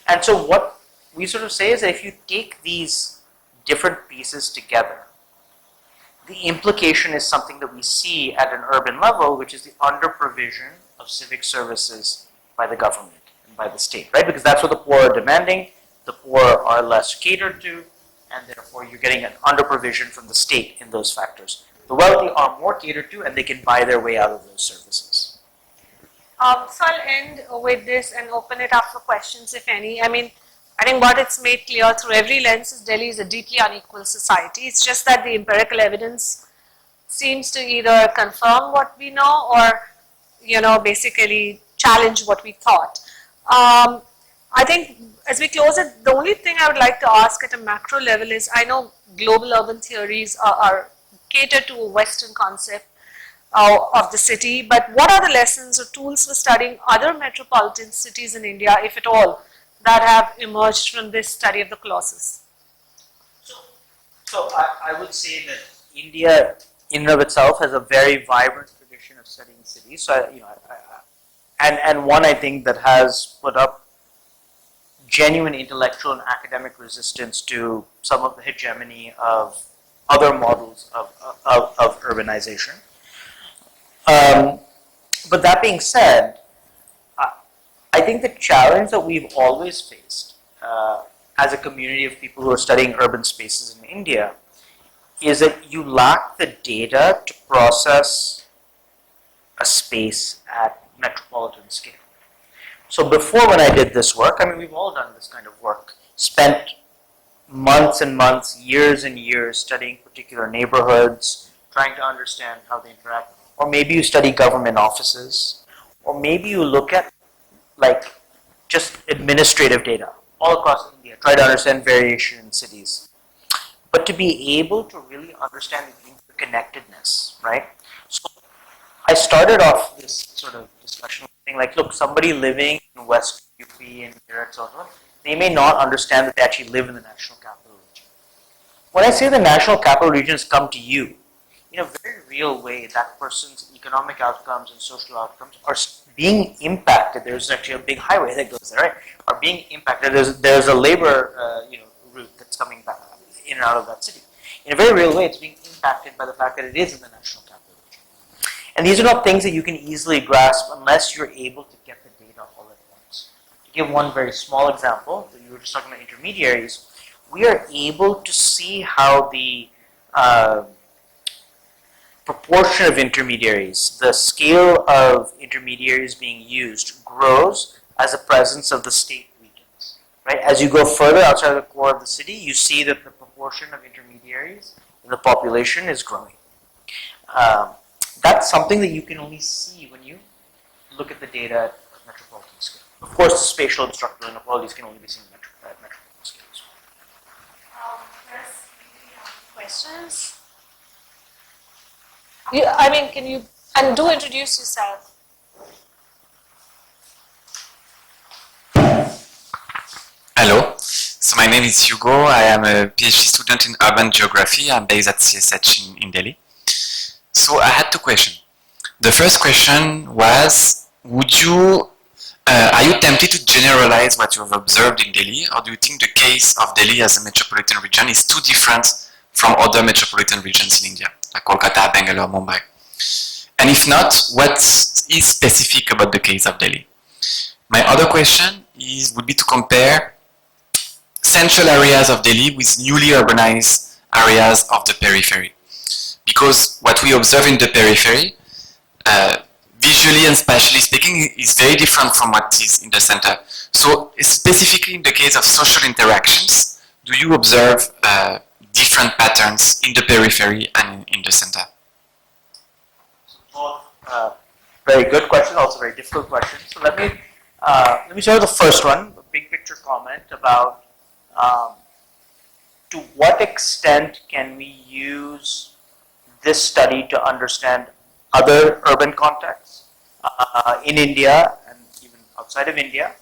And so what we sort of say is that if you take these different pieces together, the implication is something that we see at an urban level, which is the under-provision of civic services by the government and by the state, right? Because that's what the poor are demanding. The poor are less catered to, and therefore you're getting an under-provision from the state in those factors. The wealthy are more catered to, and they can buy their way out of those services. So I'll end with this and open it up for questions, if any. I mean, I think what it's made clear through every lens is Delhi is a deeply unequal society. It's just that the empirical evidence seems to either confirm what we know or, basically challenge what we thought. I think as we close it, the only thing I would like to ask at a macro level is, I know global urban theories are catered to a Western concept of the city, but what are the lessons or tools for studying other metropolitan cities in India, if at all, that have emerged from this study of the Colossus? So I would say that India in and of itself has a very vibrant tradition of studying cities. So and one I think that has put up genuine intellectual and academic resistance to some of the hegemony of other models of urbanization. But that being said, I think the challenge that we've always faced as a community of people who are studying urban spaces in India is that you lack the data to process a space at metropolitan scale. So before, when I did this work, I mean, we've all done this kind of work, spent months and months, years and years studying particular neighborhoods, trying to understand how they interact. Or maybe you study government offices, or maybe you look at like just administrative data all across India, try to understand variation in cities. But to be able to really understand the interconnectedness, right? So I started off this sort of discussion saying like, look, somebody living in West UP and Meerut, so on, they may not understand that they actually live in the National Capital Region. When I say the National Capital Region has come to you, in a very real way, that person's economic outcomes and social outcomes are being impacted. There's actually a big highway that goes there, right? Are being impacted. There's a labor, route that's coming back in and out of that city. In a very real way, it's being impacted. impacted by the fact that it is in the national capital region. And these are not things that you can easily grasp unless you're able to get the data all at once. To give one very small example, you were just talking about intermediaries, we are able to see how the proportion of intermediaries, the scale of intermediaries being used grows as the presence of the state weakens. Right? As you go further outside the core of the city, you see that the proportion of intermediaries in the population is growing. That's something that you can only see when you look at the data at metropolitan scale. Of course, the spatial and structural inequalities can only be seen at metropolitan scales. Questions? Can you, and do introduce yourself. Hello, so my name is Hugo. I am a PhD student in urban geography. I'm based at CSH in Delhi. So I had two questions. The first question was, are you tempted to generalize what you have observed in Delhi, or do you think the case of Delhi as a metropolitan region is too different from other metropolitan regions in India, like Kolkata, Bangalore, Mumbai? And if not, what is specific about the case of Delhi? My other question would be to compare central areas of Delhi with newly urbanized areas of the periphery. Because what we observe in the periphery, visually and spatially speaking, is very different from what is in the center. So specifically in the case of social interactions, do you observe different patterns in the periphery and in the center? Both very good question, also very difficult question. So let me start with the first one, the big picture comment about to what extent can we use this study to understand other urban contexts in India and even outside of India.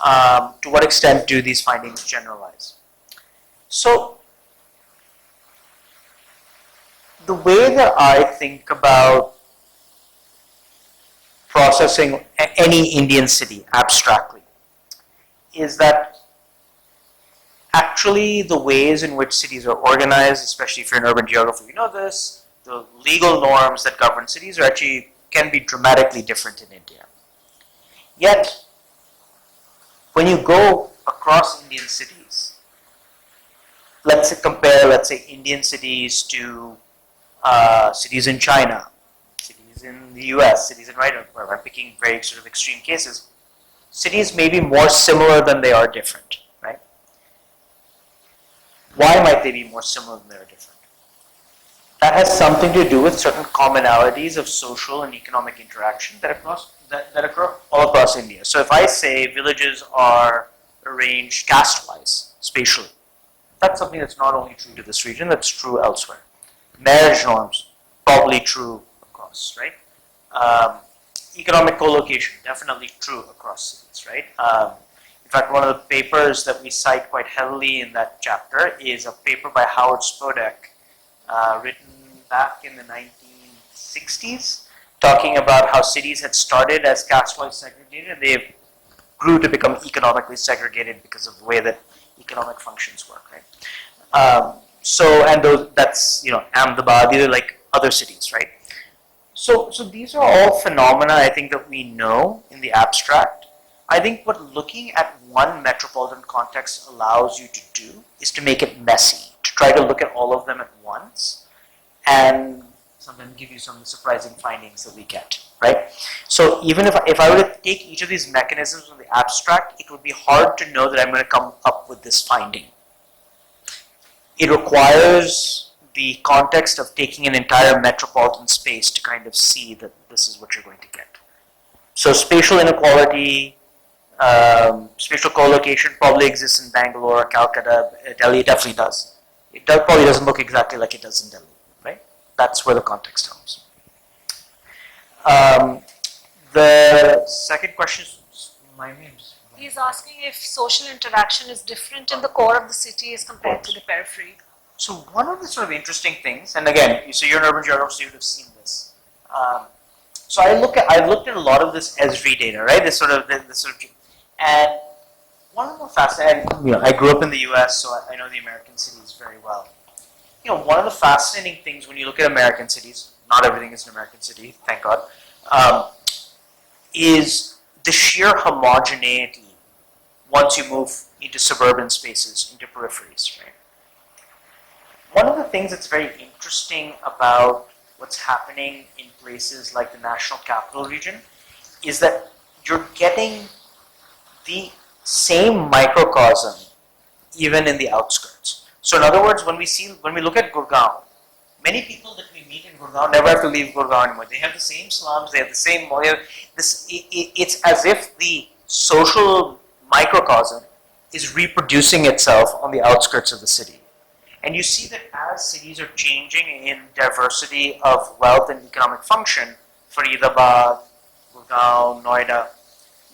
To what extent do these findings generalize? So the way that I think about processing any Indian city abstractly is that actually the ways in which cities are organized, especially if you're an urban geographer, you know this, the legal norms that govern cities are actually can be dramatically different in India. Yet, when you go across Indian cities, let's say Indian cities to cities in China, cities in the US, cities in where I'm picking very sort of extreme cases, cities may be more similar than they are different, right? Why might they be more similar than they are different? That has something to do with certain commonalities of social and economic interaction that occur all across India. So if I say villages are arranged caste-wise, spatially, that's something that's not only true to this region, that's true elsewhere. Marriage norms, probably true across, right? Economic co-location, definitely true across cities, right? In fact, one of the papers that we cite quite heavily in that chapter is a paper by Howard Spodek, written back in the 1960s, talking about how cities had started as caste-wise segregated and they grew to become economically segregated because of the way that economic functions work, right? That's, Ahmedabad, these are like other cities, right? So these are all phenomena I think that we know in the abstract. I think what looking at one metropolitan context allows you to do is to make it messy, to try to look at all of them at once and sometimes give you some surprising findings that we get, right? So even if I were to take each of these mechanisms in the abstract, it would be hard to know that I'm going to come up with this finding. It requires the context of taking an entire metropolitan space to kind of see that this is what you're going to get. So spatial inequality, spatial co-location probably exists in Bangalore, Calcutta, Delhi. It definitely does. It probably doesn't look exactly like it does in Delhi, right? That's where the context helps. The second question is, remind me. He's asking if social interaction is different in the core of the city as compared to the periphery. So one of the sort of interesting things, and again, so you're an urban geographer, so you would have seen this. So I've looked at a lot of this Esri data, right? And one of the more fascinating, I grew up in the US, so I know the American cities very well. one of the fascinating things when you look at American cities, not everything is an American city, thank God, is the sheer homogeneity once you move into suburban spaces, into peripheries, right? One of the things that's very interesting about what's happening in places like the National Capital Region is that you're getting the same microcosm even in the outskirts. So in other words, when we look at Gurgaon, many people that we meet in Gurgaon never have to leave Gurgaon anymore. They have the same slums, they have the same, it's as if the social microcosm is reproducing itself on the outskirts of the city. And you see that as cities are changing in diversity of wealth and economic function, Faridabad, Gurgaon, Noida,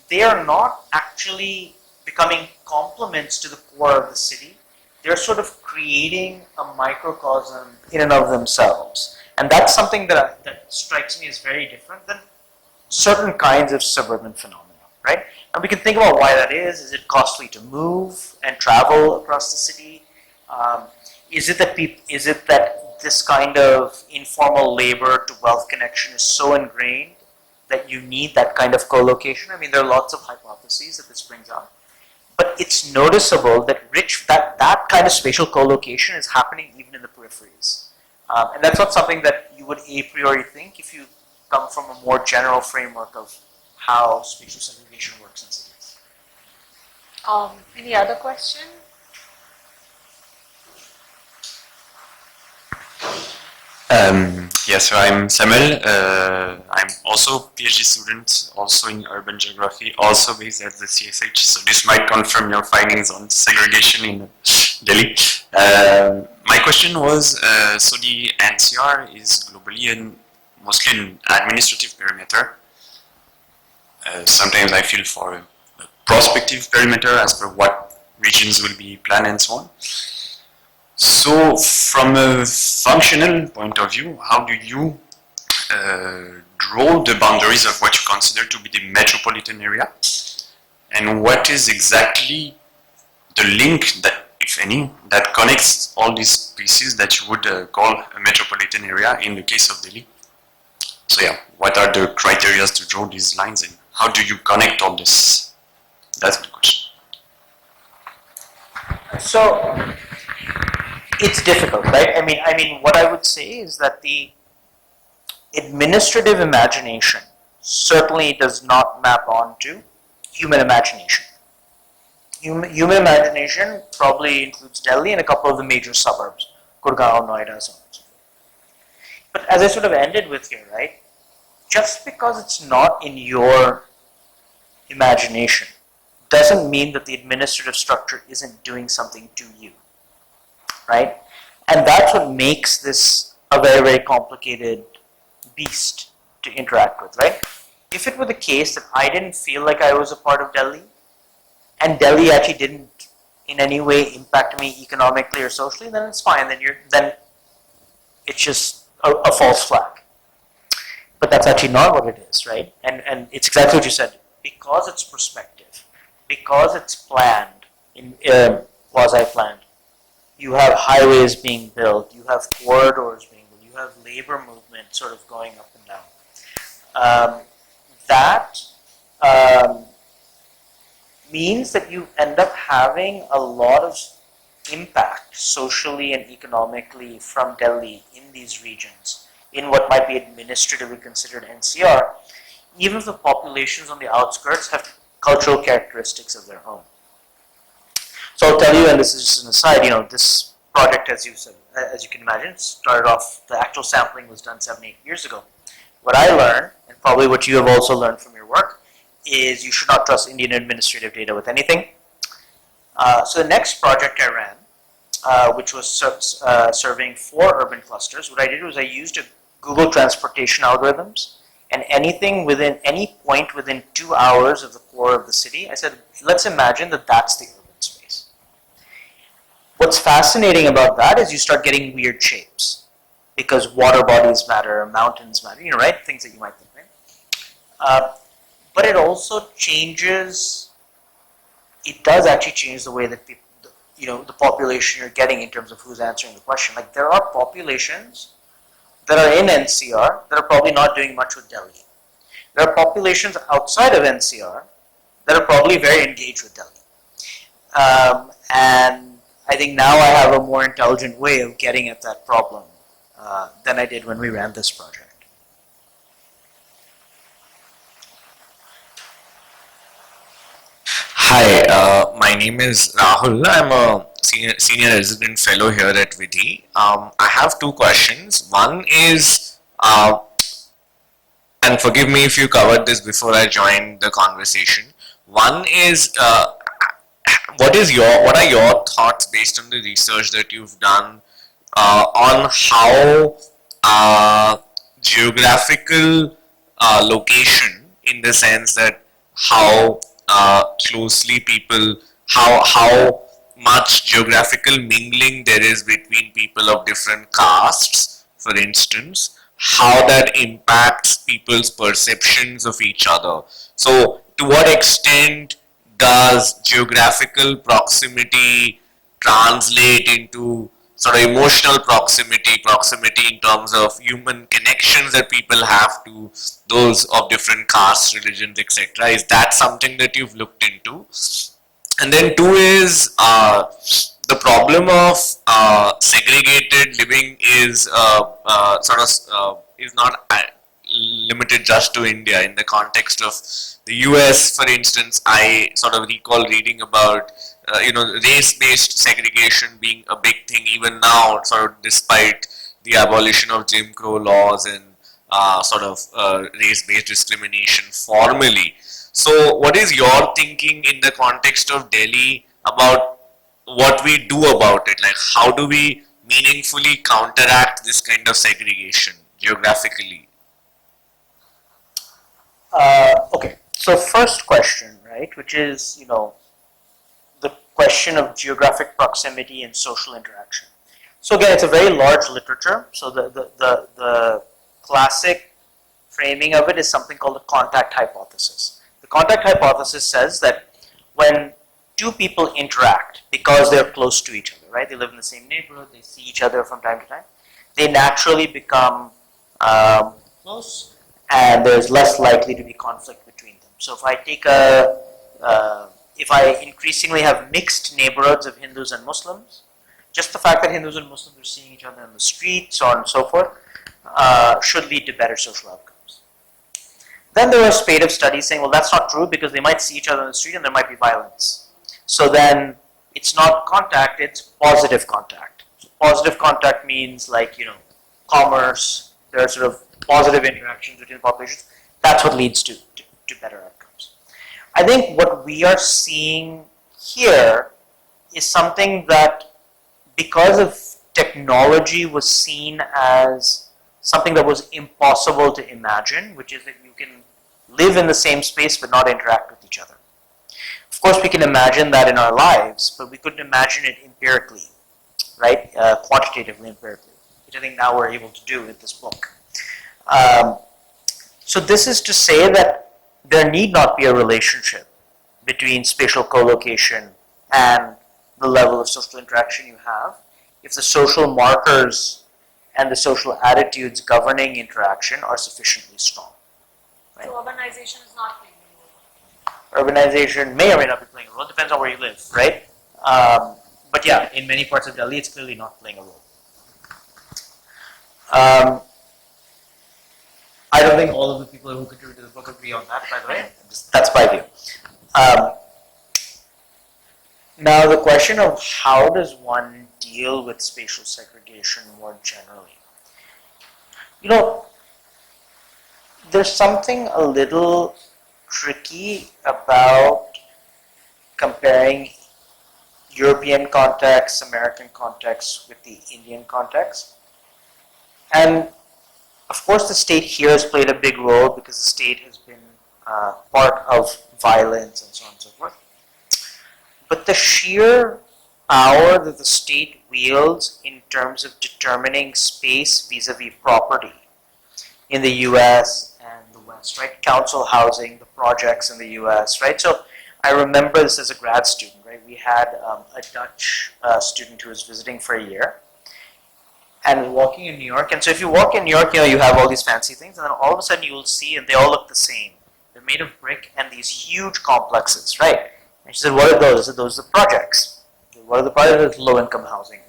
they are not actually becoming complements to the core of the city. They're sort of creating a microcosm in and of themselves. And that's something that strikes me as very different than certain kinds of suburban phenomena, right? And we can think about why that is. Is it costly to move and travel across the city? Is it that this kind of informal labor to wealth connection is so ingrained that you need that kind of co-location? I mean, there are lots of hypotheses that this brings up. But it's noticeable that that kind of spatial co-location is happening even in the peripheries. And that's not something that you would a priori think if you come from a more general framework of how spatial segregation works in cities. Any other question? Yes, so I'm Samuel. I'm also a PhD student, also in urban geography, also based at the CSH. So this might confirm your findings on segregation in Delhi. My question was, so the NCR is globally mostly an administrative perimeter. Sometimes I feel for a prospective perimeter as per what regions will be planned and so on. So, from a functional point of view, how do you draw the boundaries of what you consider to be the metropolitan area? And what is exactly the link that, if any, that connects all these pieces that you would call a metropolitan area in the case of Delhi? So yeah, what are the criteria to draw these lines and how do you connect all this? That's the question. So, it's difficult, right? I mean, what I would say is that the administrative imagination certainly does not map onto human imagination. Human imagination probably includes Delhi and a couple of the major suburbs, Gurgaon, Noida, so on and so forth. But as I sort of ended with here, right? Just because it's not in your imagination doesn't mean that the administrative structure isn't doing something to you. Right? And that's what makes this a very, very complicated beast to interact with, right? If it were the case that I didn't feel like I was a part of Delhi, and Delhi actually didn't in any way impact me economically or socially, then it's fine. Then it's just a false flag. But that's actually not what it is, right? And it's exactly what you said. Because it's prospective, because it's planned, quasi-planned, you have highways being built, you have corridors being built, you have labor movement sort of going up and down. That means that you end up having a lot of impact socially and economically from Delhi in these regions, in what might be administratively considered NCR, even if the populations on the outskirts have cultural characteristics of their own. So I'll tell you, and this is just an aside, this project, as you said, as you can imagine, started off, the actual sampling was done 7-8 years ago. What I learned, and probably what you have also learned from your work, is you should not trust Indian administrative data with anything. So the next project I ran, which was serving 4 urban clusters, what I did was I used a Google transportation algorithms, and anything within any point within 2 hours of the core of the city, I said, let's imagine that that's the urban space. What's fascinating about that is you start getting weird shapes, because water bodies matter, mountains matter, right? Things that you might think, right? But it also changes, it does actually change the way that people, the population you're getting in terms of who's answering the question. Like there are populations that are in NCR that are probably not doing much with Delhi. There are populations outside of NCR that are probably very engaged with Delhi. And I think now I have a more intelligent way of getting at that problem than I did when we ran this project. Hi, my name is Rahul. I'm a senior resident fellow here at Vidhi. I have two questions. One is, and forgive me if you covered this before I joined the conversation. One is, what are your thoughts based on the research that you've done on how geographical location, in the sense that how closely people, how much geographical mingling there is between people of different castes, for instance, how that impacts people's perceptions of each other. So, to what extent does geographical proximity translate into sort of emotional proximity in terms of human connections that people have to those of different castes, religions, etc.? Is that something that you've looked into? And then two is the problem of segregated living is is not limited just to India. In the context of the US, for instance, I sort of recall reading about race-based segregation being a big thing even now, sort of despite the abolition of Jim Crow laws and race-based discrimination formally. So, what is your thinking in the context of Delhi about what we do about it? Like, how do we meaningfully counteract this kind of segregation geographically? Okay, so first question, right, which is, the question of geographic proximity and social interaction. So again, it's a very large literature. So the classic framing of it is something called the contact hypothesis. The contact hypothesis says that when two people interact because they're close to each other, right, they live in the same neighborhood, they see each other from time to time, they naturally become close, and there's less likely to be conflict between them. So if I take if I increasingly have mixed neighborhoods of Hindus and Muslims, just the fact that Hindus and Muslims are seeing each other in the street, so on and so forth, should lead to better social outcomes. Then there are a spate of studies saying, well, that's not true because they might see each other in the street and there might be violence. So then it's not contact, it's positive contact. So positive contact means like, commerce, there are sort of positive interactions between the populations. That's what leads to better outcomes. I think what we are seeing here is something that, because of technology, was seen as something that was impossible to imagine, which is that you can live in the same space but not interact with each other. Of course, we can imagine that in our lives, but we couldn't imagine it empirically, right? Quantitatively, empirically, which I think now we're able to do with this book. So this is to say that there need not be a relationship between spatial co-location and the level of social interaction you have if the social markers and the social attitudes governing interaction are sufficiently strong. Right? So urbanization is not playing a role. Urbanization may or may not be playing a role. It depends on where you live, right? But yeah, in many parts of Delhi, it's clearly not playing a role. I don't think all of the people who contribute to the book agree on that, by the way. That's my view. Now, the question of how does one deal with spatial segregation more generally? There's something a little tricky about comparing European context, American context with the Indian context. And of course, the state here has played a big role because the state has been part of violence and so on and so forth. But the sheer power that the state wields in terms of determining space vis-a-vis property in the US and the West, right? Council housing, the projects in the US, right? So I remember this as a grad student, right? right? We had a Dutch student who was visiting for a year, and walking in New York. And so if you walk in New York, you have all these fancy things, and then all of a sudden you will see, and they all look the same. They're made of brick and these huge complexes, right? And she said, what are those? I said, those are the projects. What are the projects? It's low-income housing.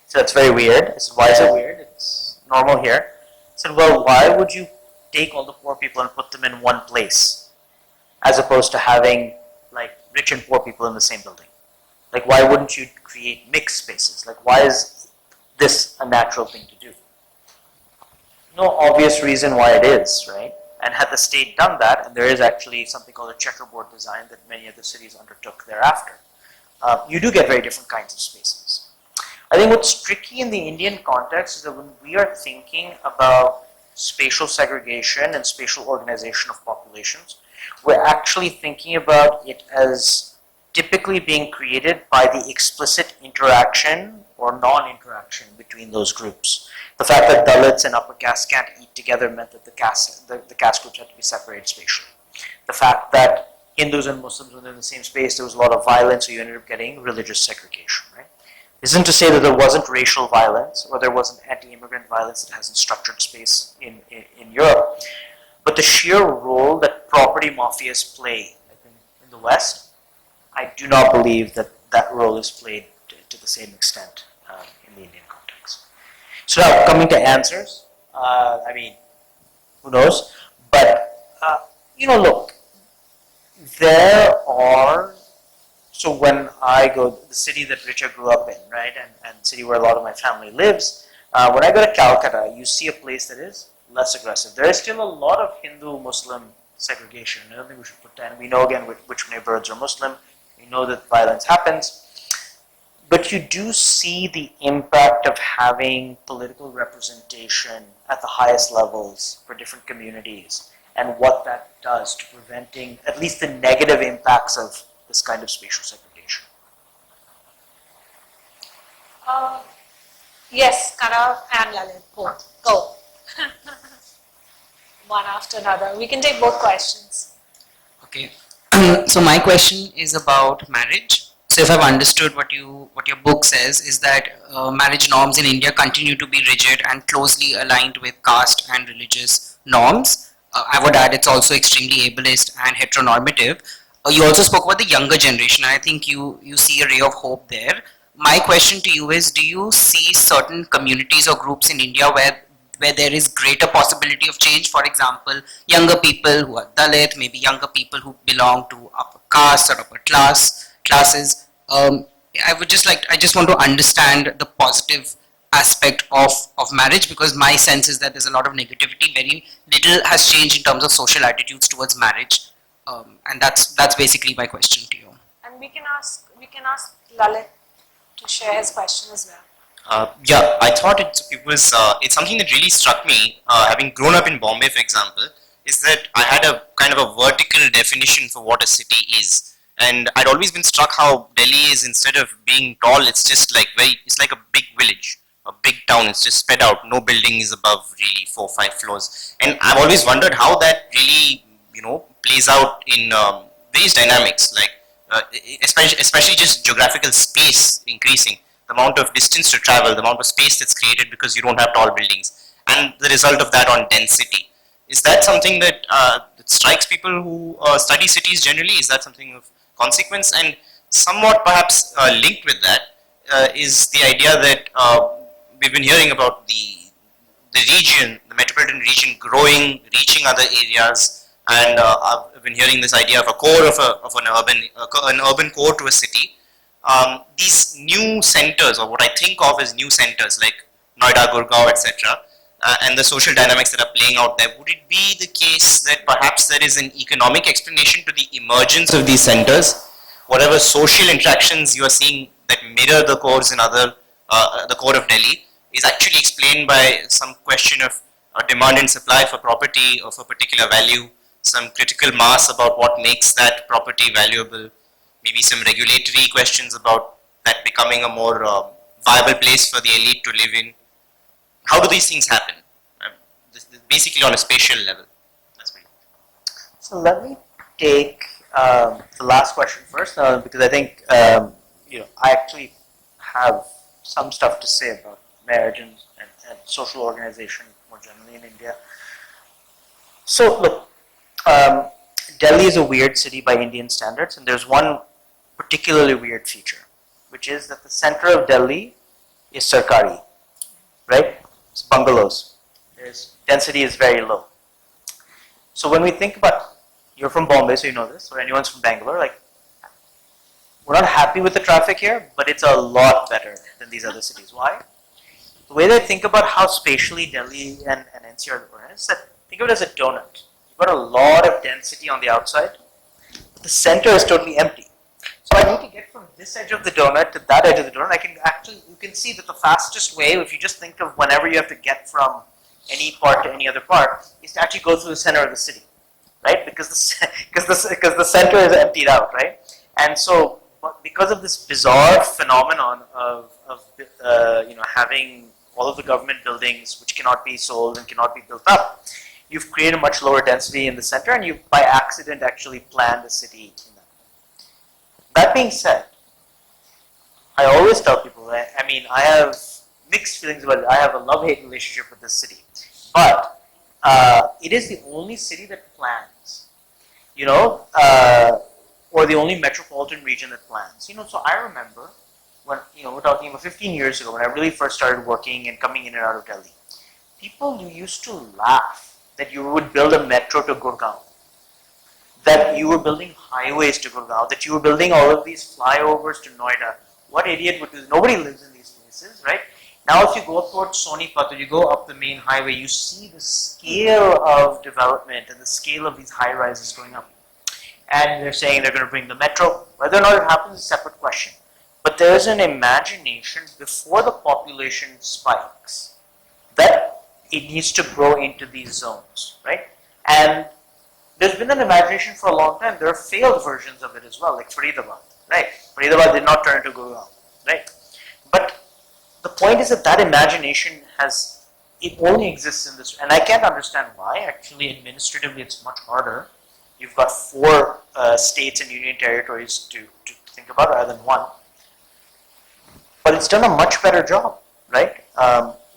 So that's very weird. I said, why is it weird? It's normal here. I said, well, why would you take all the poor people and put them in one place, as opposed to having like rich and poor people in the same building? Like, why wouldn't you create mixed spaces? Like, why is this a natural thing to do? No obvious reason why it is, right? And had the state done that, and there is actually something called a checkerboard design that many of the cities undertook thereafter, you do get very different kinds of spaces. I think what's tricky in the Indian context is that when we are thinking about spatial segregation and spatial organization of populations, we're actually thinking about it as typically being created by the explicit interaction or non-interaction between those groups. The fact that Dalits and upper caste can't eat together meant that the caste groups had to be separated spatially. The fact that Hindus and Muslims were in the same space, there was a lot of violence, so you ended up getting religious segregation, right? This isn't to say that there wasn't racial violence or there wasn't anti-immigrant violence that hasn't structured space in Europe, but the sheer role that property mafias play, I think, in the West, I do not believe that that role is played to the same extent in the Indian context. So now, coming to answers, I mean, who knows? But, look, there are, so when I go, the city that Richa grew up in, right, and city where a lot of my family lives, when I go to Calcutta, you see a place that is less aggressive. There is still a lot of Hindu-Muslim segregation. I don't think we should pretend. We know, again, which neighborhoods are Muslim. We know that violence happens. But you do see the impact of having political representation at the highest levels for different communities and what that does to preventing at least the negative impacts of this kind of spatial segregation. Yes, Kara and Lalit, both. Go. One after another. We can take both questions. Okay. So my question is about marriage. So if I've understood what your book says is that marriage norms in India continue to be rigid and closely aligned with caste and religious norms. I would add it's also extremely ableist and heteronormative. You also spoke about the younger generation. I think you see a ray of hope there. My question to you is, do you see certain communities or groups in India where there is greater possibility of change? For example, younger people who are Dalit, maybe younger people who belong to upper caste or upper classes. I just want to understand the positive aspect of marriage, because my sense is that there's a lot of negativity. Very little has changed in terms of social attitudes towards marriage, and that's basically my question to you. And we can ask Lalit to share his question as well. Yeah, I thought it's something that really struck me, having grown up in Bombay, for example, is that I had a kind of a vertical definition for what a city is. And I'd always been struck how Delhi is, instead of being tall, it's just like it's like a big village, a big town. It's just spread out. No building is above really 4 or 5 floors. And I've always wondered how that really, plays out in various dynamics, like especially just geographical space increasing, the amount of distance to travel, the amount of space that's created because you don't have tall buildings, and the result of that on density. Is that something that strikes people who study cities generally? Is that something of consequence? And somewhat perhaps linked with that is the idea that we've been hearing about the region, the metropolitan region growing, reaching other areas, and I've been hearing this idea of a core of an urban core to a city. These new centers, or what I think of as new centers like Noida, Gurgaon, etc., and the social dynamics that are playing out there, would it be the case that perhaps there is an economic explanation to the emergence of these centers? Whatever social interactions you are seeing that mirror the cores in the core of Delhi is actually explained by some question of demand and supply for property of a particular value, some critical mass about what makes that property valuable, maybe some regulatory questions about that becoming a more viable place for the elite to live in. How do these things happen? This basically on a spatial level. That's very. So let me take the last question first, because I think I actually have some stuff to say about marriage and social organization more generally in India. So look, Delhi is a weird city by Indian standards, and there's one particularly weird feature, which is that the center of Delhi is Sircari, right? It's bungalows. There's density is very low. So when we think about, you're from Bombay, so you know this, or anyone's from Bangalore, like, we're not happy with the traffic here, but it's a lot better than these other cities. Why? The way they think about how spatially Delhi and NCR are organized is that think of it as a donut. You've got a lot of density on the outside, but the center is totally empty. So I need to get from this edge of the donut to that edge of the donut. You can see that the fastest way, if you just think of whenever you have to get from any part to any other part, is to actually go through the center of the city, right? Because the center is emptied out, right? And so because of this bizarre phenomenon of having all of the government buildings which cannot be sold and cannot be built up, you've created a much lower density in the center, and you've by accident actually planned the city in that. That being said, I always tell people that, I have mixed feelings about it. I have a love-hate relationship with this city, but it is the only city that plans, or the only metropolitan region that plans. So I remember when, we're talking about 15 years ago, when I really first started working and coming in and out of Delhi, people used to laugh that you would build a metro to Gurgaon, that you were building highways to Gurgaon, that you were building all of these flyovers to Noida. What idiot would do this? Nobody lives in these places, right? Now if you go up towards Sonipat or you go up the main highway, you see the scale of development and the scale of these high rises going up. And they're saying they're going to bring the metro. Whether or not it happens is a separate question. But there's an imagination before the population spikes that it needs to grow into these zones, right? And there's been an imagination for a long time. There are failed versions of it as well, like Faridabad, right? Faridabad did not turn into Gurgaon, right? But the point is that imagination it only exists in this, and I can't understand why. Actually, administratively, it's much harder. You've got 4 states and union territories to think about rather than 1. But it's done a much better job, right?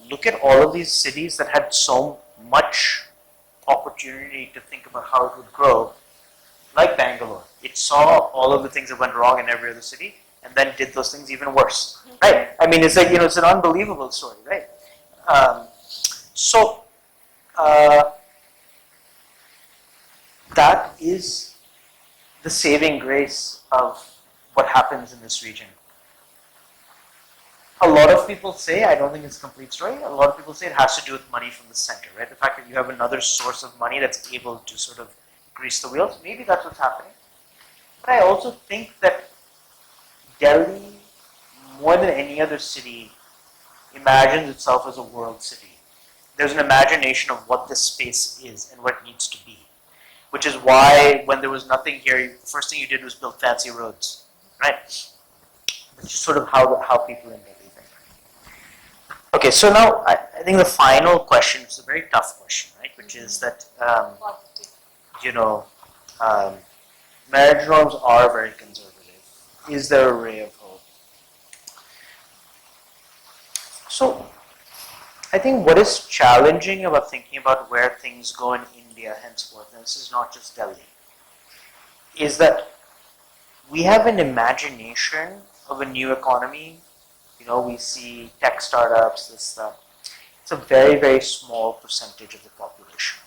Look at all of these cities that had so much opportunity to think about how it would grow, like Bangalore. It saw all of the things that went wrong in every other city and then did those things even worse, right? It's like, it's an unbelievable story, right? That is the saving grace of what happens in this region. A lot of people say, I don't think it's a complete story, a lot of people say it has to do with money from the center, right? The fact that you have another source of money that's able to sort of grease the wheels, maybe that's what's happening. But I also think that Delhi, more than any other city, imagines itself as a world city. There's an imagination of what this space is and what it needs to be. Which is why when there was nothing here, the first thing you did was build fancy roads, right? Which is sort of how people in Delhi think. Okay, so now I think the final question is a very tough question, right? Which is that, marriage norms are very conservative. Is there a ray of hope? So, I think what is challenging about thinking about where things go in India henceforth, and this is not just Delhi, is that we have an imagination of a new economy. We see tech startups, this stuff. It's a very, very small percentage of the population.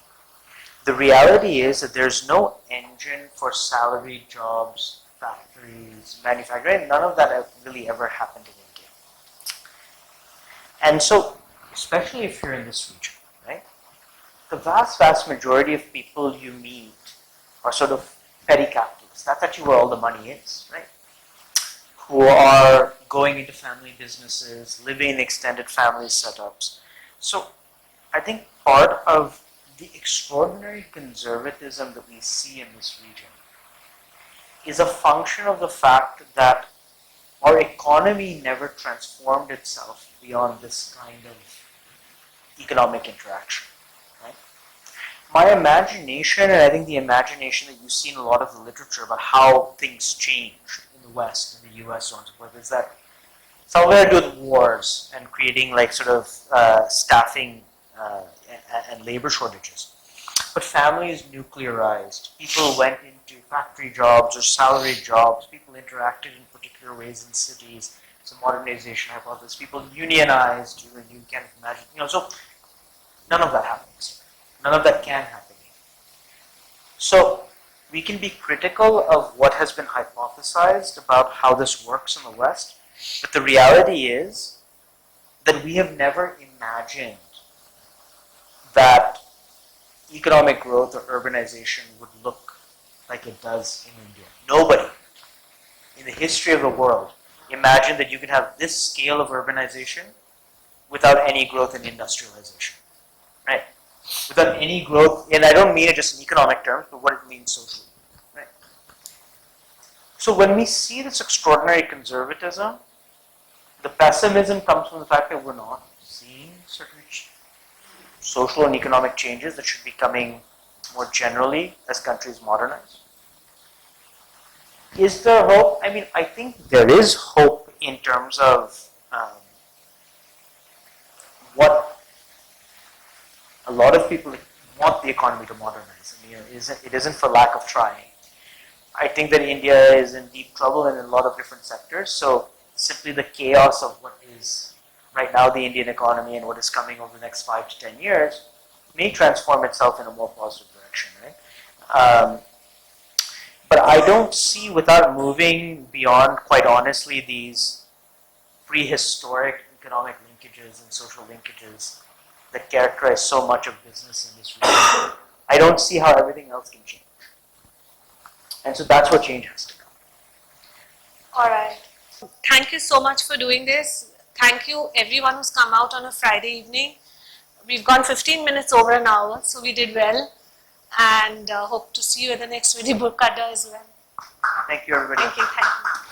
The reality is that there's no engine for salaried jobs, factories, manufacturing. None of that really ever happened in India. And so, especially if you're in this region, right? The vast majority of people you meet are sort of petty capitalists. That's actually where all the money is, right? Who are going into family businesses, living in extended family setups. So I think part of the extraordinary conservatism that we see in this region is a function of the fact that our economy never transformed itself beyond this kind of economic interaction. Right? My imagination, and I think the imagination that you see in a lot of the literature about how things changed in the West, in the US, so on and so forth, is that some of it had to do with wars and creating like sort of staffing and labor shortages. But families nuclearized. People went into factory jobs or salaried jobs. People interacted in particular ways in cities. It's a modernization hypothesis. People unionized. You can't imagine. So none of that happens. None of that can happen. So we can be critical of what has been hypothesized about how this works in the West, but the reality is that we have never imagined that economic growth or urbanization would look like it does in India. Nobody in the history of the world imagined that you could have this scale of urbanization without any growth in industrialization, right? Without any growth, and I don't mean it just in economic terms, but what it means socially, right? So when we see this extraordinary conservatism, the pessimism comes from the fact that we're not seeing certain social and economic changes that should be coming more generally as countries modernize. Is there hope? I mean, I think there is hope in terms of what a lot of people want the economy to modernize. I mean, it isn't for lack of trying. I think that India is in deep trouble in a lot of different sectors. So simply the chaos of what is right now the Indian economy and what is coming over the next 5 to 10 years may transform itself in a more positive direction, right? But I don't see, without moving beyond, quite honestly, these prehistoric economic linkages and social linkages that characterize so much of business in this region, I don't see how everything else can change. And so that's what change has to come. All right. Thank you so much for doing this. Thank you everyone who's come out on a Friday evening. We've gone 15 minutes over an hour, so we did well. And hope to see you at the next Vidhi Book Adda as well. Thank you, everybody. Thank you.